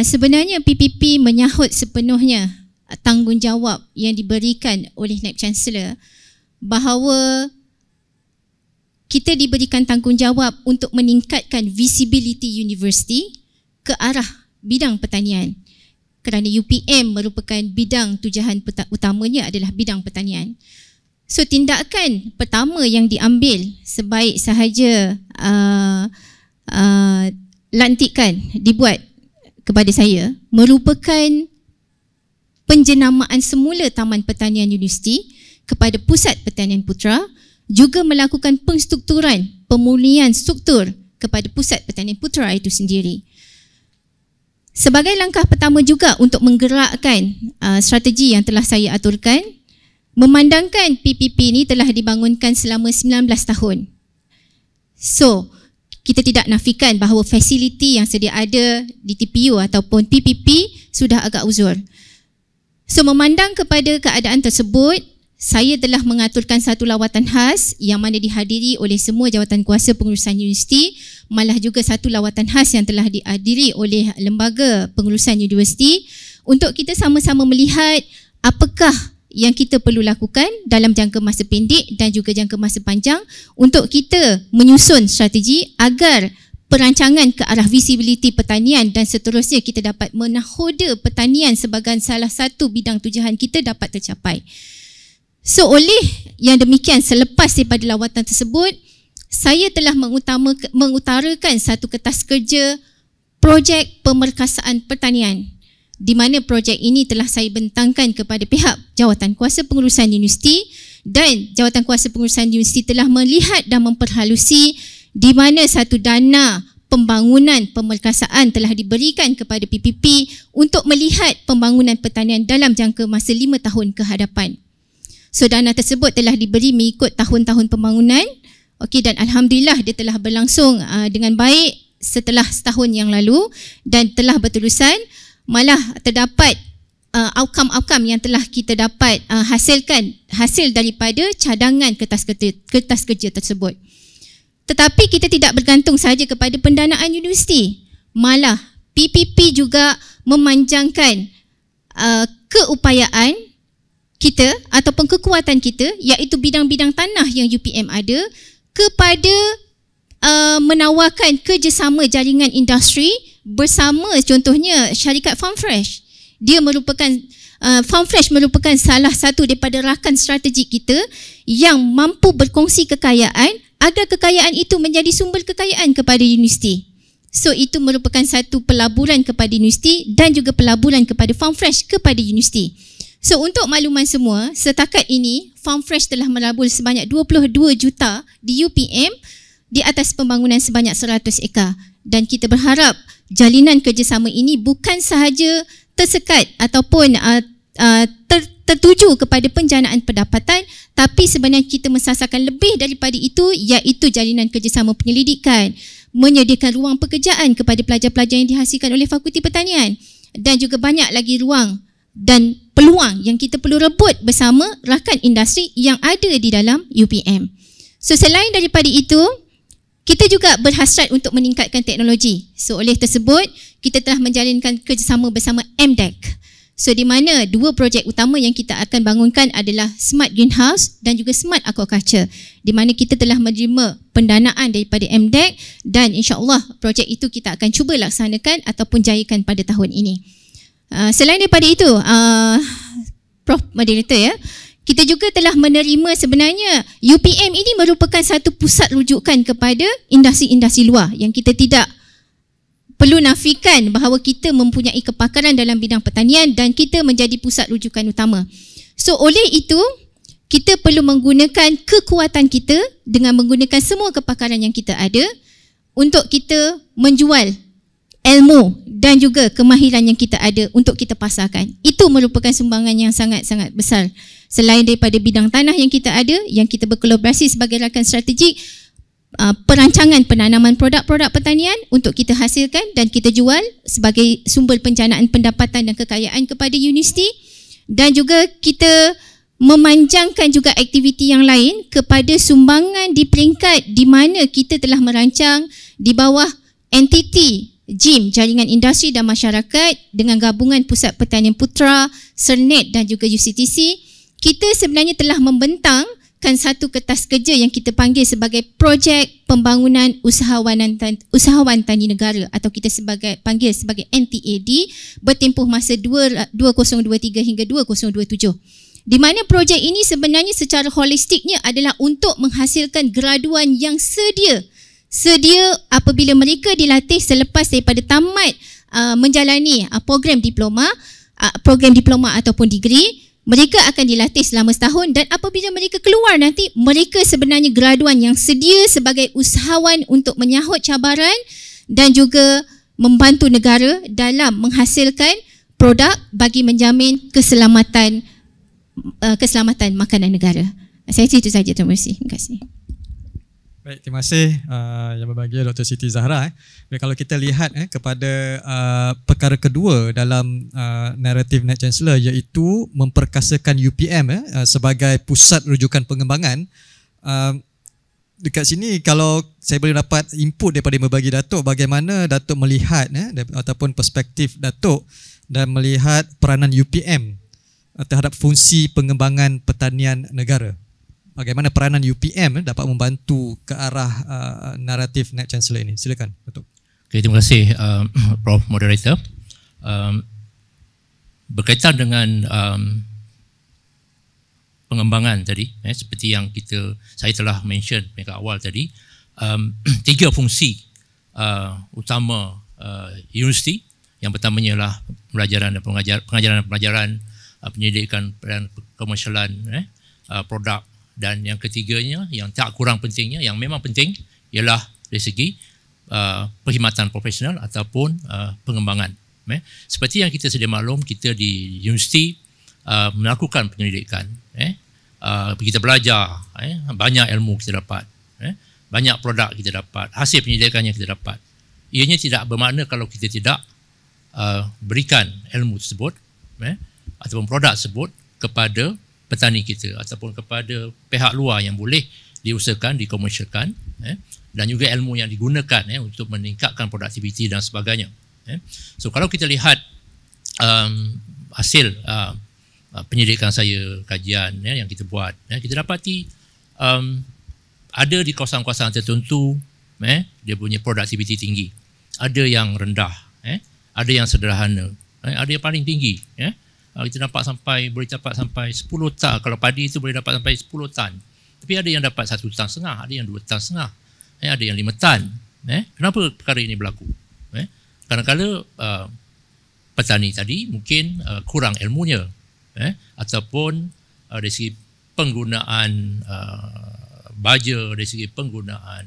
sebenarnya PPP menyahut sepenuhnya tanggungjawab yang diberikan oleh Naib Chancellor bahawa kita diberikan tanggungjawab untuk meningkatkan visibility universiti ke arah bidang pertanian, kerana UPM merupakan bidang tujuan utamanya adalah bidang pertanian. So tindakan pertama yang diambil sebaik sahaja lantikan dibuat kepada saya merupakan penjenamaan semula Taman Pertanian Universiti kepada Pusat Pertanian Putra, juga melakukan penstrukturan pemulihan struktur kepada Pusat Pertanian Putra itu sendiri. Sebagai langkah pertama juga untuk menggerakkan strategi yang telah saya aturkan, memandangkan PPP ini telah dibangunkan selama 19 tahun. So, kita tidak nafikan bahawa fasiliti yang sedia ada di TPU ataupun PPP sudah agak uzur. So, memandang kepada keadaan tersebut, saya telah mengaturkan satu lawatan khas yang mana dihadiri oleh semua jawatan kuasa pengurusan universiti, malah juga satu lawatan khas yang telah dihadiri oleh lembaga pengurusan universiti untuk kita sama-sama melihat apakah yang kita perlu lakukan dalam jangka masa pendek dan juga jangka masa panjang untuk kita menyusun strategi agar perancangan ke arah visibility pertanian dan seterusnya kita dapat menakhoda pertanian sebagai salah satu bidang tujuan kita dapat tercapai. So oleh yang demikian, selepas daripada lawatan tersebut, saya telah mengutarakan satu kertas kerja projek pemerkasaan pertanian, di mana projek ini telah saya bentangkan kepada pihak jawatan kuasa pengurusan universiti, dan jawatan kuasa pengurusan universiti telah melihat dan memperhalusi di mana satu dana pembangunan pemerkasaan telah diberikan kepada PPP untuk melihat pembangunan pertanian dalam jangka masa 5 tahun ke hadapan. So dana tersebut telah diberi mengikut tahun-tahun pembangunan. Okey, dan alhamdulillah dia telah berlangsung dengan baik setelah setahun yang lalu dan telah berterusan, malah terdapat outcome yang telah kita dapat hasil daripada cadangan kertas kerja tersebut. Tetapi kita tidak bergantung sahaja kepada pendanaan universiti. Malah PPP juga memanjangkan keupayaan kita ataupun kekuatan kita, iaitu bidang-bidang tanah yang UPM ada, kepada menawarkan kerjasama jaringan industri bersama contohnya syarikat FarmFresh. Dia merupakan FarmFresh merupakan salah satu daripada rakan strategik kita yang mampu berkongsi kekayaan agar kekayaan itu menjadi sumber kekayaan kepada universiti. So itu merupakan satu pelaburan kepada universiti dan juga pelaburan kepada FarmFresh kepada universiti. So untuk makluman semua, setakat ini Farm Fresh telah melabur sebanyak 22 juta di UPM di atas pembangunan sebanyak 100 ekar. Dan kita berharap jalinan kerjasama ini bukan sahaja tersekat ataupun tertuju kepada penjanaan pendapatan, tapi sebenarnya kita mensasarkan lebih daripada itu, iaitu jalinan kerjasama penyelidikan, menyediakan ruang pekerjaan kepada pelajar-pelajar yang dihasilkan oleh Fakulti Pertanian, dan juga banyak lagi ruang dan peluang yang kita perlu rebut bersama rakan industri yang ada di dalam UPM. So selain daripada itu, kita juga berhasrat untuk meningkatkan teknologi. So oleh tersebut, kita telah menjalinkan kerjasama bersama MDEC. So di mana dua projek utama yang kita akan bangunkan adalah Smart Greenhouse dan juga Smart Aquaculture, di mana kita telah menerima pendanaan daripada MDEC dan insya-Allah projek itu kita akan cuba laksanakan ataupun jayakan pada tahun ini. Selain daripada itu, Prof Moderator ya, kita juga telah menerima sebenarnya UPM ini merupakan satu pusat rujukan kepada industri-industri luar yang kita tidak perlu nafikan bahawa kita mempunyai kepakaran dalam bidang pertanian dan kita menjadi pusat rujukan utama. So oleh itu, kita perlu menggunakan kekuatan kita dengan menggunakan semua kepakaran yang kita ada untuk kita menjual ilmu dan juga kemahiran yang kita ada untuk kita pasarkan. Itu merupakan sumbangan yang sangat-sangat besar. Selain daripada bidang tanah yang kita ada, yang kita berkolaborasi sebagai rakan strategik, perancangan penanaman produk-produk pertanian untuk kita hasilkan dan kita jual sebagai sumber penjanaan pendapatan dan kekayaan kepada universiti, dan juga kita memanjangkan juga aktiviti yang lain kepada sumbangan di peringkat di mana kita telah merancang di bawah entiti JIM, Jaringan Industri dan Masyarakat, dengan gabungan Pusat Pertanian Putra, Sernet dan juga UCTC. Kita sebenarnya telah membentangkan satu kertas kerja yang kita panggil sebagai Projek Pembangunan Usahawan Tani Negara, atau kita panggil sebagai NTAD, bertempuh masa 2023 hingga 2027. Di mana projek ini sebenarnya secara holistiknya adalah untuk menghasilkan graduan yang sedia apabila mereka dilatih selepas daripada tamat menjalani program diploma ataupun degree, mereka akan dilatih selama setahun, dan apabila mereka keluar nanti, mereka sebenarnya graduan yang sedia sebagai usahawan untuk menyahut cabaran dan juga membantu negara dalam menghasilkan produk bagi menjamin keselamatan makanan negara. Saya itu saja, terima kasih. Terima kasih. Baik, terima kasih yang berbahagia Dr. Siti Zahra. Baik, kalau kita lihat kepada perkara kedua dalam naratif Net Chancellor, iaitu memperkasakan UPM sebagai pusat rujukan pengembangan. Dekat sini kalau saya boleh dapat input daripada yang berbagi Datuk, bagaimana Datuk melihat ataupun perspektif Datuk dan melihat peranan UPM terhadap fungsi pengembangan pertanian negara. Bagaimana peranan UPM dapat membantu ke arah naratif Net Chancellor ini? Silakan, Datuk. Okay, terima kasih Prof Moderator. Berkaitan dengan pengembangan tadi, seperti yang saya telah mention pada awal tadi, tiga fungsi utama universiti. Yang pertamanya ialah pengajaran dan pelajaran, penyelidikan dan komersialan produk. Dan yang ketiganya, yang tak kurang pentingnya, yang memang penting, ialah dari segi perkhidmatan profesional ataupun pengembangan. Seperti yang kita sedia maklum, kita di universiti melakukan penyelidikan. Kita belajar, banyak ilmu kita dapat, banyak produk kita dapat, hasil penyelidikan yang kita dapat. Ianya tidak bermakna kalau kita tidak berikan ilmu tersebut ataupun produk tersebut kepada petani kita ataupun kepada pihak luar yang boleh diusahakan, dikomersialkan, dan juga ilmu yang digunakan untuk meningkatkan produktiviti dan sebagainya. So kalau kita lihat hasil penyelidikan saya, kajian yang kita buat, kita dapati ada di kawasan-kawasan tertentu dia punya produktiviti tinggi, ada yang rendah, ada yang sederhana, ada yang paling tinggi. Kita boleh dapat sampai 10 tan. Kalau padi itu boleh dapat sampai 10 tan. Tapi ada yang dapat 1,5 tan, ada yang 2,5 tan, ada yang 5 tan. Kenapa perkara ini berlaku? Kadang-kadang petani tadi mungkin kurang ilmunya. ataupun dari segi penggunaan baja, dari segi penggunaan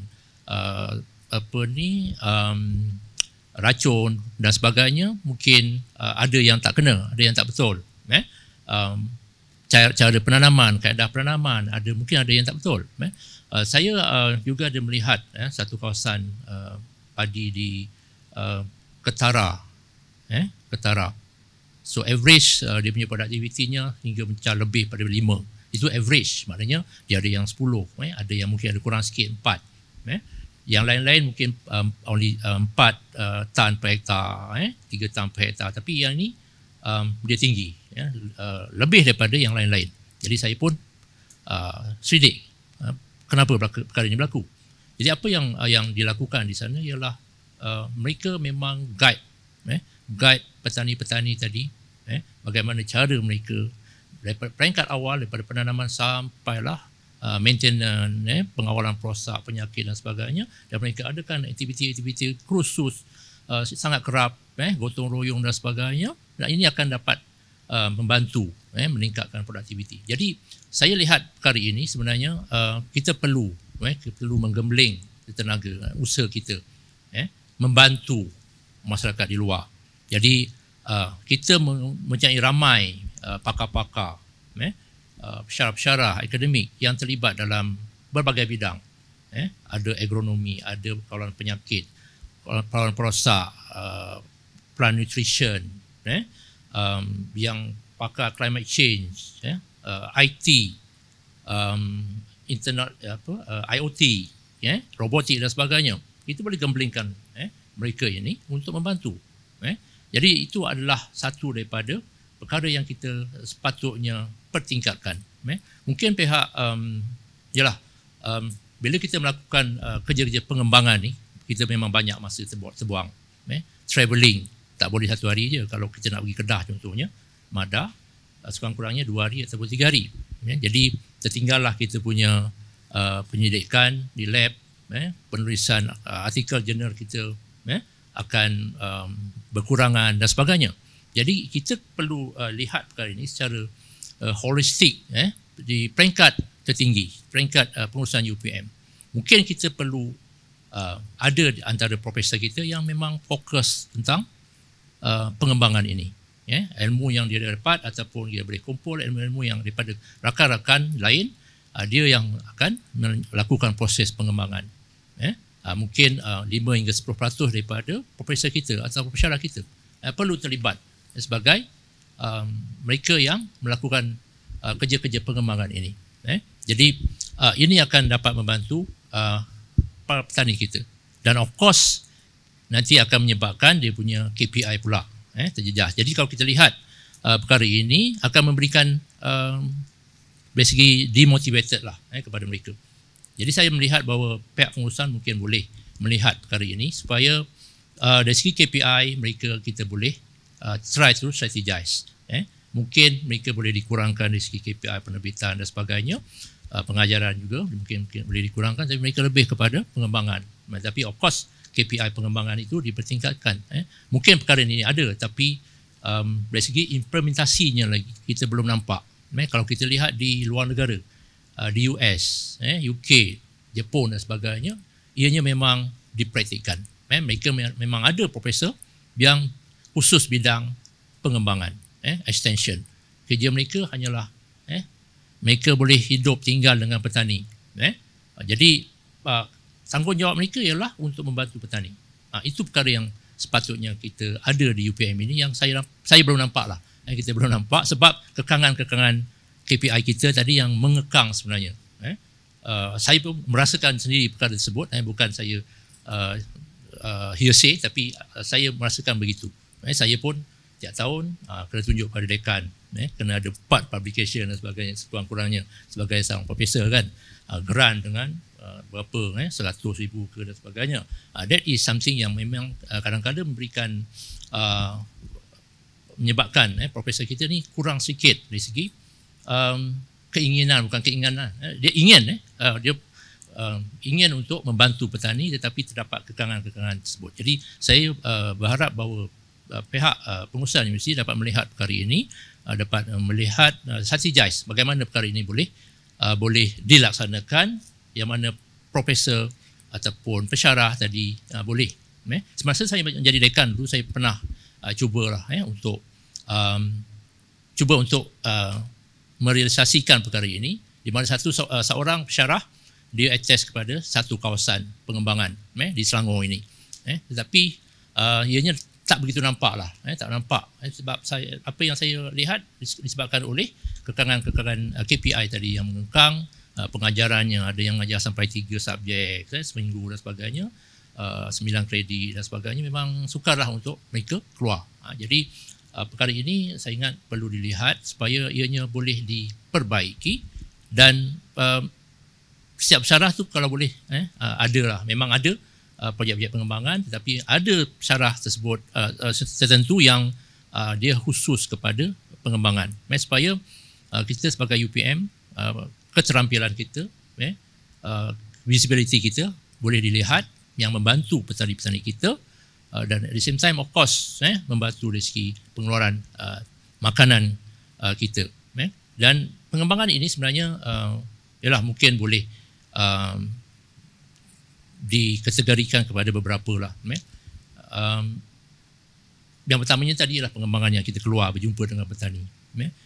racun dan sebagainya, mungkin ada yang tak kena, ada yang tak betul. Cara penanaman, kaedah penanaman, mungkin ada yang tak betul. Saya juga ada melihat satu kawasan padi di Ketara. So average dia punya produktivitinya hingga mencapai lebih pada 5. Itu average, maknanya dia ada yang 10, ada yang mungkin ada kurang sikit 4. Yang lain-lain mungkin only 4 tan per hektar, 3 tan per hektar. Tapi yang ni dia tinggi, lebih daripada yang lain-lain. Jadi saya pun selidik kenapa perkara ini berlaku. Jadi apa yang dilakukan di sana ialah mereka memang guide petani-petani tadi, bagaimana cara mereka daripada peringkat awal, daripada penanaman sampailah maintenance, pengawalan prosak, penyakit dan sebagainya, dan mereka adakan aktiviti-aktiviti khusus sangat kerap, gotong royong dan sebagainya, dan ini akan dapat membantu meningkatkan produktiviti. Jadi saya lihat perkara ini sebenarnya kita perlu menggembling tenaga usaha kita membantu masyarakat di luar. Jadi kita mempunyai ramai pakar-pakar, pensyarah-pensyarah akademik yang terlibat dalam berbagai bidang. Ada agronomi, ada pengawalan penyakit, pengawalan perosak, plant nutrition, yang pakar climate change, IT, internet, IoT, robotik dan sebagainya. Itu boleh gemblingkan mereka ini untuk membantu. Jadi itu adalah satu daripada perkara yang kita sepatutnya pertingkatkan. Mungkin pihak bila kita melakukan kerja-kerja pengembangan ni, kita memang banyak masa terbuang. Travelling tak boleh 1 hari je. Kalau kita nak pergi Kedah contohnya, Madah, sekurang-kurangnya 2 hari ataupun 3 hari. Jadi tertinggallah kita punya penyelidikan di lab, penulisan artikel jurnal kita akan berkurangan dan sebagainya. Jadi kita perlu lihat perkara ini secara holistik di peringkat tertinggi, peringkat pengurusan UPM. Mungkin kita perlu ada antara profesor kita yang memang fokus tentang pengembangan ini. Ilmu yang dia dapat ataupun dia boleh kumpul ilmu-ilmu yang daripada rakan-rakan lain, dia yang akan melakukan proses pengembangan. Mungkin 5 hingga 10% daripada profesor kita atau pensyarah kita perlu terlibat sebagai mereka yang melakukan kerja-kerja pengembangan ini. Jadi ini akan dapat membantu para petani kita, dan of course nanti akan menyebabkan dia punya KPI pula terjejas. Jadi kalau kita lihat perkara ini akan memberikan dari segi demotivated lah kepada mereka. Jadi saya melihat bahawa pihak pengurusan mungkin boleh melihat perkara ini supaya dari segi KPI mereka kita boleh try to strategize. Mungkin mereka boleh dikurangkan dari segi KPI penerbitan dan sebagainya. Pengajaran juga mungkin boleh dikurangkan, tapi mereka lebih kepada pengembangan. Tapi of course KPI pengembangan itu dipertingkatkan. Mungkin perkara ini ada, tapi dari segi implementasinya lagi kita belum nampak. Kalau kita lihat di luar negara, di US, UK, Jepun dan sebagainya, ianya memang dipraktikkan. Mereka memang ada profesor yang khusus bidang pengembangan, extension. Kerja mereka hanyalah mereka boleh hidup tinggal dengan petani. Jadi tanggungjawab mereka ialah untuk membantu petani. Itu perkara yang sepatutnya kita ada di UPM ini yang saya belum nampak lah. Kita belum nampak sebab kekangan-kekangan KPI kita tadi yang mengekang sebenarnya. Saya pun merasakan sendiri perkara tersebut. Bukan saya hearsay, tapi saya merasakan begitu. Saya pun tiap tahun kena tunjuk pada dekan, kena ada 4 publication dan sebagainya, sekurang-kurangnya sebagai seorang profesor kan, grant dengan berapa 100,000 ke dan sebagainya. That is something yang memang kadang-kadang memberikan menyebabkan profesor kita ni kurang sikit dari segi keinginan, bukan keinginan, dia ingin dia ingin untuk membantu petani, tetapi terdapat kekangan-kekangan tersebut. Jadi saya berharap bahawa pihak pengusaha universiti dapat melihat perkara ini, dapat melihat strategize bagaimana perkara ini boleh dilaksanakan, yang mana profesor ataupun pensyarah tadi boleh. Semasa saya menjadi dekan dulu, saya pernah cubalah untuk merealisasikan perkara ini, di mana seorang pensyarah dia akses kepada satu kawasan pengembangan di Selangor ini. Tetapi ianya tak begitu nampak lah, tak nampak sebab apa yang saya lihat disebabkan oleh kekangan-kekangan KPI tadi yang mengekang pengajarannya. Ada yang mengajar sampai 3 subjek seminggu dan sebagainya, 9 kredit dan sebagainya. Memang sukarlah untuk mereka keluar. Jadi perkara ini saya ingat perlu dilihat supaya ianya boleh diperbaiki, dan setiap syarah tu kalau boleh adalah, memang ada projek-projek pengembangan, tetapi ada syarah tersebut tertentu yang dia khusus kepada pengembangan, supaya kita sebagai UPM, keterampilan kita, visibility kita boleh dilihat, yang membantu petani-petani kita, dan at the same time of course membantu dari segi pengeluaran makanan kita. Dan pengembangan ini sebenarnya ialah mungkin boleh dikategorikan kepada beberapa lah. Yang pertamanya tadi ialah pengembangan yang kita keluar berjumpa dengan petani.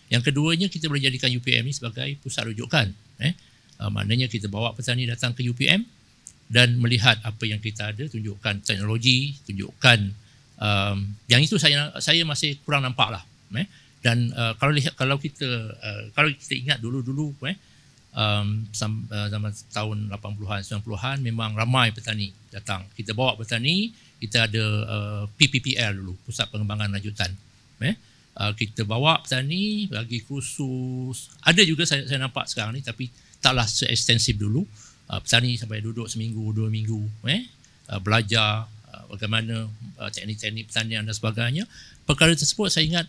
Yang keduanya, kita boleh jadikan UPM ini sebagai pusat rujukan. Maknanya kita bawa petani datang ke UPM dan melihat apa yang kita ada, tunjukkan teknologi, tunjukkan yang itu saya masih kurang nampak lah. Dan kalau kita ingat dulu zaman tahun 80-an, 90-an, memang ramai petani datang. Kita bawa petani, kita ada PPPL dulu, Pusat Pengembangan Lanjutan. Kita bawa petani, bagi kursus. Ada juga saya nampak sekarang ni, tapi taklah se-ekstensif dulu. Petani sampai duduk seminggu, 2 minggu, belajar bagaimana teknik-teknik pertanian dan sebagainya. Perkara tersebut saya ingat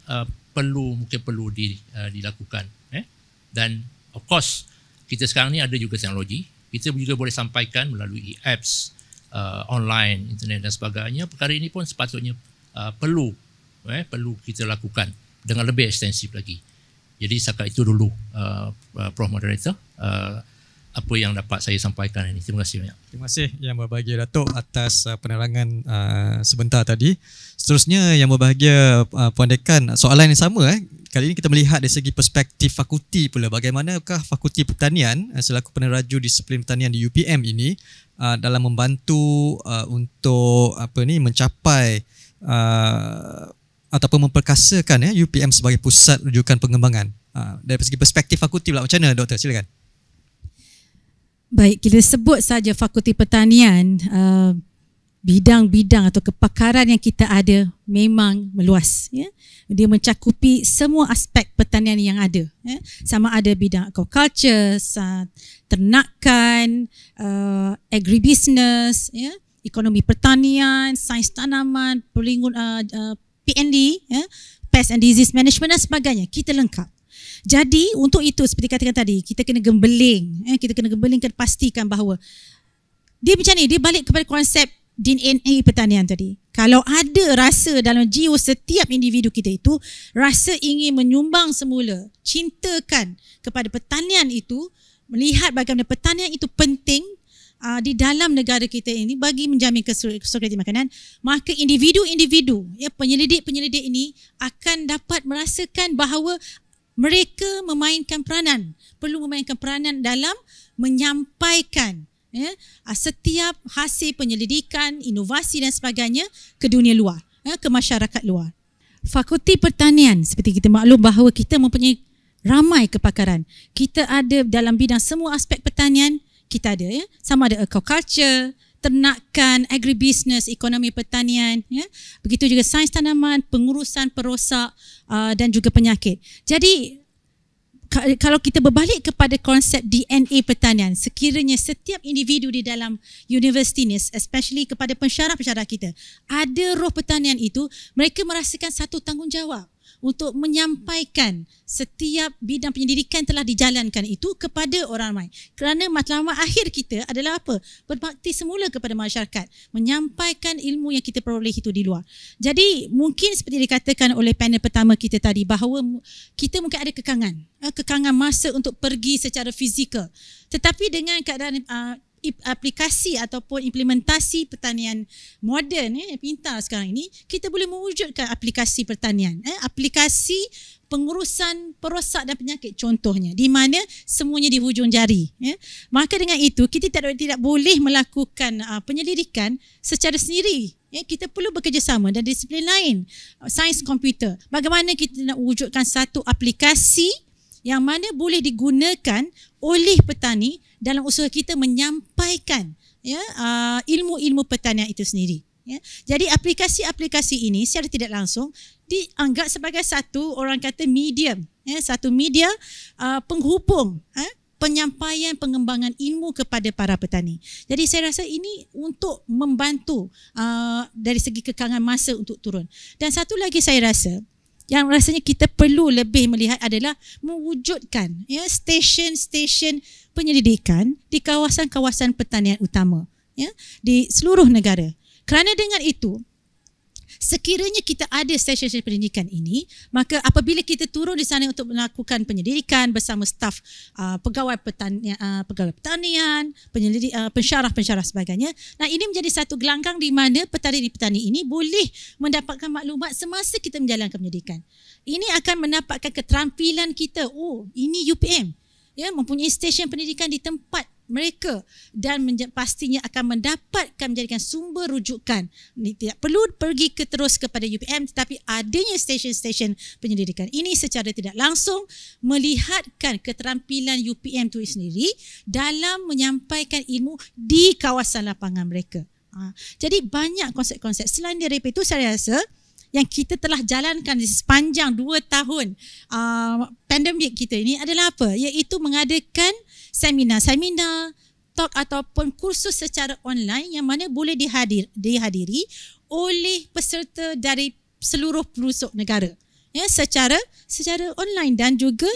mungkin perlu dilakukan. Dan of course, kita sekarang ni ada juga teknologi. Kita juga boleh sampaikan melalui apps, online, internet dan sebagainya. Perkara ini pun sepatutnya perlu kita lakukan dengan lebih ekstensif lagi. Jadi setakat itu dulu, Prof Moderator, apa yang dapat saya sampaikan ini. Terima kasih banyak. Terima kasih Yang Berbahagia Datuk atas penerangan sebentar tadi. Seterusnya Yang Berbahagia Puan Dekan, soalan yang sama. Kali ini kita melihat dari segi perspektif fakulti pula. Bagaimanakah Fakulti Pertanian selaku peneraju disiplin pertanian di UPM ini dalam membantu untuk mencapai ataupun memperkasakan UPM sebagai pusat rujukan pengembangan. Dari segi perspektif fakulti pula, macam mana Doktor? Silakan. Baik, kita sebut saja Fakulti Pertanian, bidang-bidang atau kepakaran yang kita ada memang meluas. Dia mencakupi semua aspek pertanian yang ada. Sama ada bidang aquaculture, ternakan, agribusiness, ekonomi pertanian, sains tanaman, PND, pest and disease management dan sebagainya. Kita lengkap. Jadi untuk itu, seperti katakan tadi, kita kena gembeling. Kita kena gembelingkan, pastikan bahawa dia macam ni, dia balik kepada konsep DNA pertanian tadi. Kalau ada rasa dalam jiwa setiap individu kita itu, rasa ingin menyumbang semula, cintakan kepada pertanian itu, melihat bagaimana pertanian itu penting di dalam negara kita ini bagi menjamin kesulitan makanan, maka individu-individu, penyelidik-penyelidik ini akan dapat merasakan bahawa mereka perlu memainkan peranan dalam menyampaikan setiap hasil penyelidikan, inovasi dan sebagainya ke dunia luar, ke masyarakat luar. Fakulti Pertanian, seperti kita maklum bahawa kita mempunyai ramai kepakaran. Kita ada dalam bidang semua aspek pertanian, kita ada sama ada aquaculture, ternakan, agribusiness, ekonomi pertanian, begitu juga sains tanaman, pengurusan perosak dan juga penyakit. Jadi kalau kita berbalik kepada konsep DNA pertanian, sekiranya setiap individu di dalam universiti ni, especially kepada pensyarah-pensyarah kita, ada roh pertanian itu, mereka merasakan satu tanggungjawab untuk menyampaikan setiap bidang penyelidikan telah dijalankan itu kepada orang ramai. Kerana matlamat akhir kita adalah apa? Berbakti semula kepada masyarakat, menyampaikan ilmu yang kita peroleh itu di luar. Jadi mungkin seperti dikatakan oleh panel pertama kita tadi, bahawa kita mungkin ada kekangan masa untuk pergi secara fizikal. Tetapi dengan keadaan aplikasi ataupun implementasi pertanian moden pintar sekarang ini, kita boleh mewujudkan aplikasi pertanian, aplikasi pengurusan perosak dan penyakit contohnya, di mana semuanya di hujung jari. Maka dengan itu kita tidak boleh melakukan penyelidikan secara sendiri. Kita perlu bekerjasama dan disiplin lain, sains komputer. Bagaimana kita nak wujudkan satu aplikasi yang mana boleh digunakan oleh petani dalam usaha kita menyampaikan ilmu-ilmu pertanian itu sendiri. Jadi aplikasi-aplikasi ini secara tidak langsung dianggap sebagai satu, orang kata, medium, satu media penghubung penyampaian pengembangan ilmu kepada para petani. Jadi saya rasa ini untuk membantu dari segi kekangan masa untuk turun. Dan satu lagi saya rasa yang rasanya kita perlu lebih melihat adalah mewujudkan stesen-stesen penyelidikan di kawasan-kawasan pertanian utama di seluruh negara. Kerana dengan itu, sekiranya kita ada stesen-stesen pendidikan ini, maka apabila kita turun di sana untuk melakukan penyelidikan bersama staf pegawai pertanian, pensyarah-pensyarah sebagainya, nah ini menjadi satu gelanggang di mana petani-petani ini boleh mendapatkan maklumat semasa kita menjalankan penyelidikan. Ini akan mendapatkan keterampilan kita. Oh, ini UPM mempunyai stesen pendidikan di tempat mereka, dan pastinya akan menjadikan sumber rujukan. Tidak perlu pergi terus kepada UPM, tetapi adanya stesen-stesen penyelidikan ini secara tidak langsung melihatkan keterampilan UPM itu sendiri dalam menyampaikan ilmu di kawasan lapangan mereka. Jadi banyak konsep-konsep. Selain daripada itu, saya rasa yang kita telah jalankan di sepanjang 2 tahun pandemik kita ini adalah apa? Iaitu mengadakan seminar, talk ataupun kursus secara online yang mana boleh dihadiri oleh peserta dari seluruh pelosok negara, secara online, dan juga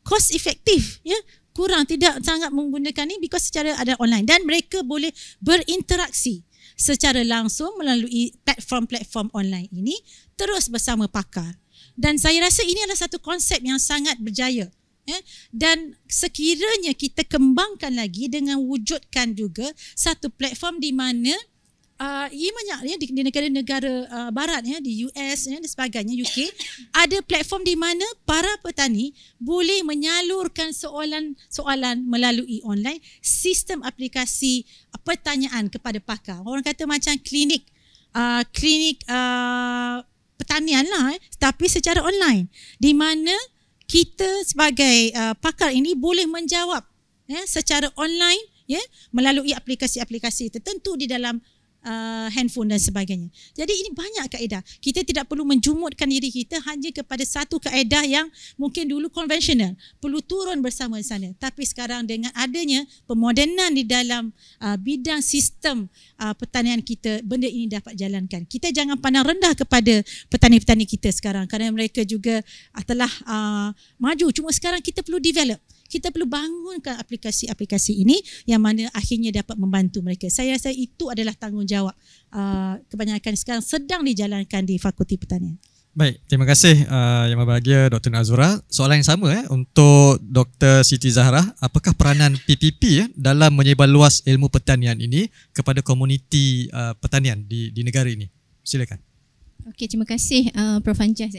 cost efektif, kurang tidak sangat menggunakan ni because secara ada online, dan mereka boleh berinteraksi secara langsung melalui platform-platform online ini terus bersama pakar. Dan saya rasa ini adalah satu konsep yang sangat berjaya. Dan sekiranya kita kembangkan lagi dengan wujudkan juga satu platform di mana ia banyak di negara-negara barat, di US dan sebagainya, UK, ada platform di mana para petani boleh menyalurkan soalan melalui online, sistem aplikasi pertanyaan kepada pakar. Orang kata macam klinik pertanian lah, tapi secara online, di mana kita sebagai pakar ini boleh menjawab secara online melalui aplikasi-aplikasi tertentu di dalam handphone dan sebagainya. Jadi ini banyak kaedah. Kita tidak perlu menjumutkan diri kita hanya kepada satu kaedah yang mungkin dulu konvensional, perlu turun bersama di sana. Tapi sekarang dengan adanya pemodenan di dalam bidang sistem pertanian kita, benda ini dapat jalankan. Kita jangan pandang rendah kepada petani-petani kita sekarang kerana mereka juga telah maju. Cuma sekarang kita perlu develop. Kita perlu bangunkan aplikasi-aplikasi ini yang mana akhirnya dapat membantu mereka. Saya rasa itu adalah tanggungjawab kebanyakan sekarang sedang dijalankan di Fakulti Pertanian. Baik, terima kasih Yang Berbahagia Dr. Azura. Soalan yang sama untuk Dr. Siti Zahra. Apakah peranan PPP dalam menyebarluas ilmu pertanian ini kepada komuniti pertanian di negara ini? Silakan. Okey, terima kasih Prof. Anjas.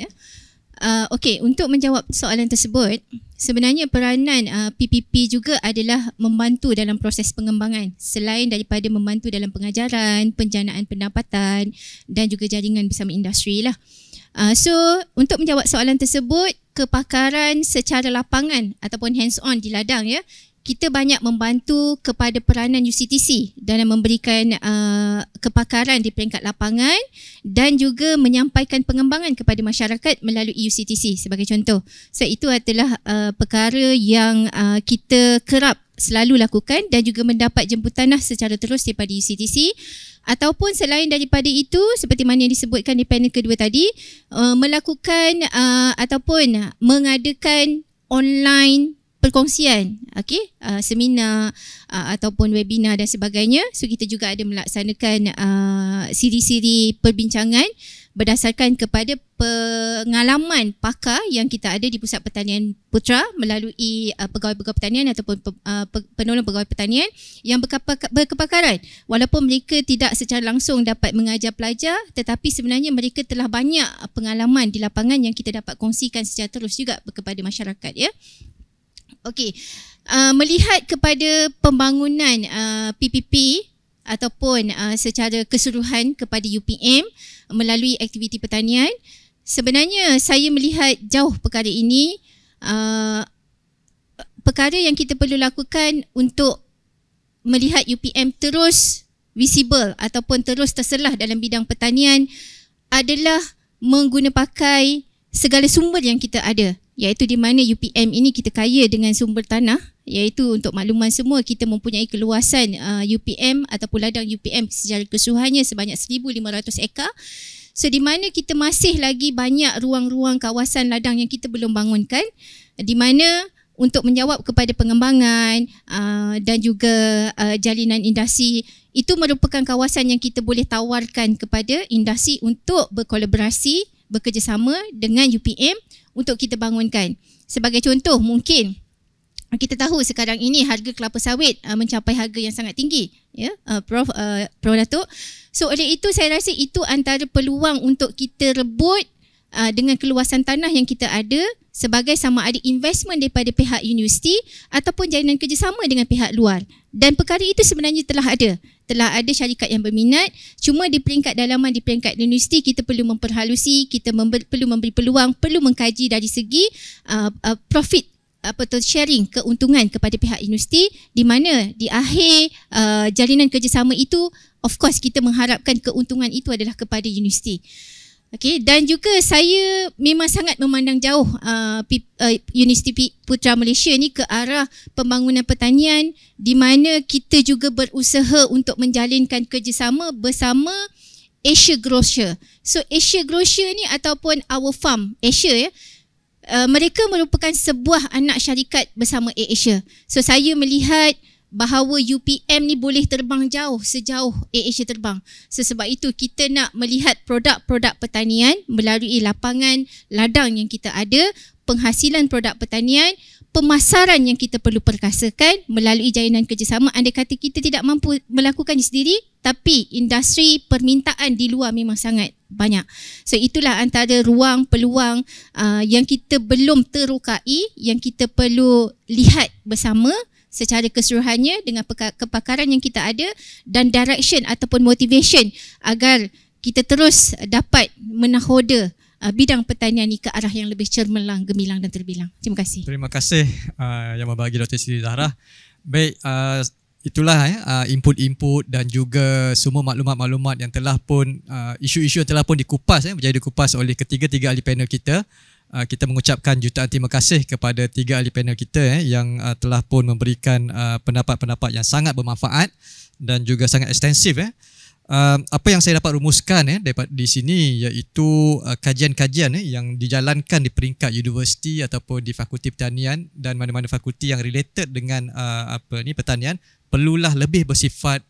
Okey, untuk menjawab soalan tersebut, sebenarnya peranan PPP juga adalah membantu dalam proses pengembangan selain daripada membantu dalam pengajaran, penjanaan pendapatan dan juga jaringan bersama industri lah. So, untuk menjawab soalan tersebut, kepakaran secara lapangan ataupun hands on di ladang kita banyak membantu kepada peranan UCTC dalam memberikan kepakaran di peringkat lapangan dan juga menyampaikan pengembangan kepada masyarakat melalui UCTC sebagai contoh. So itu adalah perkara yang kita kerap selalu lakukan dan juga mendapat jemputan tanah secara terus daripada UCTC. Ataupun selain daripada itu, seperti mana yang disebutkan di panel kedua tadi, melakukan ataupun mengadakan online perkongsian, seminar ataupun webinar dan sebagainya. So kita juga ada melaksanakan siri-siri perbincangan berdasarkan kepada pengalaman pakar yang kita ada di Pusat Pertanian Putra melalui pegawai-pegawai pertanian ataupun penolong pegawai pertanian yang berkepakaran. Walaupun mereka tidak secara langsung dapat mengajar pelajar, tetapi sebenarnya mereka telah banyak pengalaman di lapangan yang kita dapat kongsikan secara terus juga kepada masyarakat, ya. Okey, melihat kepada pembangunan PPP ataupun secara keseluruhan kepada UPM melalui aktiviti pertanian, sebenarnya saya melihat jauh perkara ini. Perkara yang kita perlu lakukan untuk melihat UPM terus visible ataupun terus terselah dalam bidang pertanian adalah mengguna pakai segala sumber yang kita ada, iaitu di mana UPM ini kita kaya dengan sumber tanah, iaitu untuk makluman semua kita mempunyai keluasan UPM ataupun ladang UPM secara keseluruhannya sebanyak 1,500 ekar. So di mana kita masih lagi banyak ruang-ruang kawasan ladang yang kita belum bangunkan, di mana untuk menjawab kepada pengembangan dan juga jalinan industri, itu merupakan kawasan yang kita boleh tawarkan kepada industri untuk berkolaborasi, bekerjasama dengan UPM untuk kita bangunkan. Sebagai contoh, mungkin kita tahu sekarang ini harga kelapa sawit mencapai harga yang sangat tinggi, ya, Prof Datuk. So oleh itu saya rasa itu antara peluang untuk kita rebut dengan keluasan tanah yang kita ada, sebagai sama ada investment daripada pihak universiti ataupun jalinan kerjasama dengan pihak luar. Dan perkara itu sebenarnya telah ada syarikat yang berminat. Cuma di peringkat dalaman, di peringkat universiti, kita perlu memperhalusi, kita perlu memberi peluang, perlu mengkaji dari segi profit sharing keuntungan kepada pihak universiti, di mana di akhir jalinan kerjasama itu, of course kita mengharapkan keuntungan itu adalah kepada universiti. Okay, dan juga saya memang sangat memandang jauh Universiti Putra Malaysia ni ke arah pembangunan pertanian, di mana kita juga berusaha untuk menjalinkan kerjasama bersama Asia Grocer. So Asia Grocer ni ataupun Our Farm Asia, ya, mereka merupakan sebuah anak syarikat bersama AirAsia. So saya melihat bahawa UPM ni boleh terbang jauh, sejauh AirAsia terbang. Sebab itu kita nak melihat produk-produk pertanian melalui lapangan ladang yang kita ada, penghasilan produk pertanian, pemasaran yang kita perlu perkasakan melalui jalinan kerjasama. Andai kata kita tidak mampu melakukannya sendiri, tapi industri permintaan di luar memang sangat banyak. So itulah antara ruang peluang yang kita belum terokai, yang kita perlu lihat bersama secara keseluruhannya dengan kepakaran yang kita ada dan direction ataupun motivation agar kita terus dapat menahoda bidang pertanian ini ke arah yang lebih cemerlang, gemilang dan terbilang. Terima kasih. Terima kasih yang membagi Dr. Siti Zahra. Baik, itulah input-input dan juga semua maklumat-maklumat yang telah pun isu-isu yang telah pun dikupas, menjadi dikupas oleh ketiga-tiga ahli panel kita. Kita mengucapkan jutaan terima kasih kepada tiga ahli panel kita yang telah pun memberikan pendapat-pendapat yang sangat bermanfaat dan juga sangat ekstensif. Apa yang saya dapat rumuskan di sini iaitu kajian-kajian yang dijalankan di peringkat universiti ataupun di Fakulti Pertanian dan mana-mana fakulti yang related dengan pertanian perlulah lebih bersifat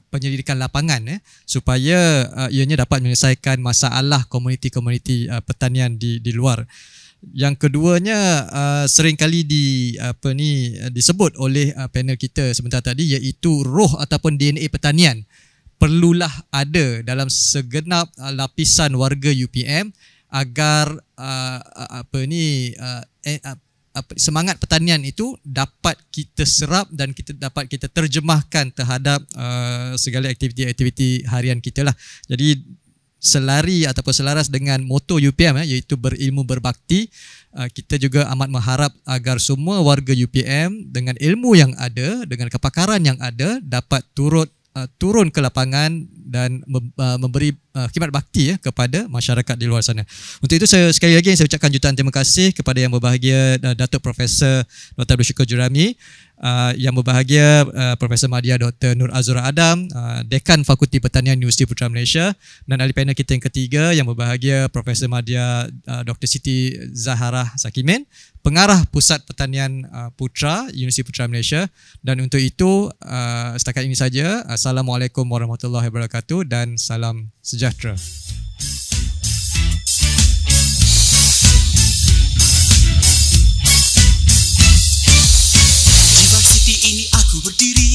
penyelidikan lapangan supaya ianya dapat menyelesaikan masalah komuniti-komuniti pertanian di luar. Yang keduanya seringkali disebut oleh panel kita sebentar tadi, iaitu roh ataupun DNA pertanian perlulah ada dalam segenap lapisan warga UPM agar semangat pertanian itu dapat kita serap dan kita terjemahkan terhadap segala aktiviti-aktiviti harian kita lah. Jadi selari ataupun selaras dengan moto UPM iaitu berilmu berbakti, kita juga amat mengharap agar semua warga UPM dengan ilmu yang ada, dengan kepakaran yang ada dapat turun ke lapangan dan memberi khidmat bakti kepada masyarakat di luar sana. Untuk itu sekali lagi saya ucapkan jutaan terima kasih kepada yang berbahagia Datuk Profesor Dr. Abdul Syukur Jurami, yang berbahagia Profesor Madya Dr. Nur Azura Adam, Dekan Fakulti Pertanian Universiti Putra Malaysia, dan ahli panel kita yang ketiga yang berbahagia Profesor Madya Dr. Siti Zahara Sakimin, Pengarah Pusat Pertanian Putra Universiti Putra Malaysia. Dan untuk itu setakat ini saja. Assalamualaikum warahmatullahi wabarakatuh dan salam sejahtera. Jiwa Siti ini aku berdiri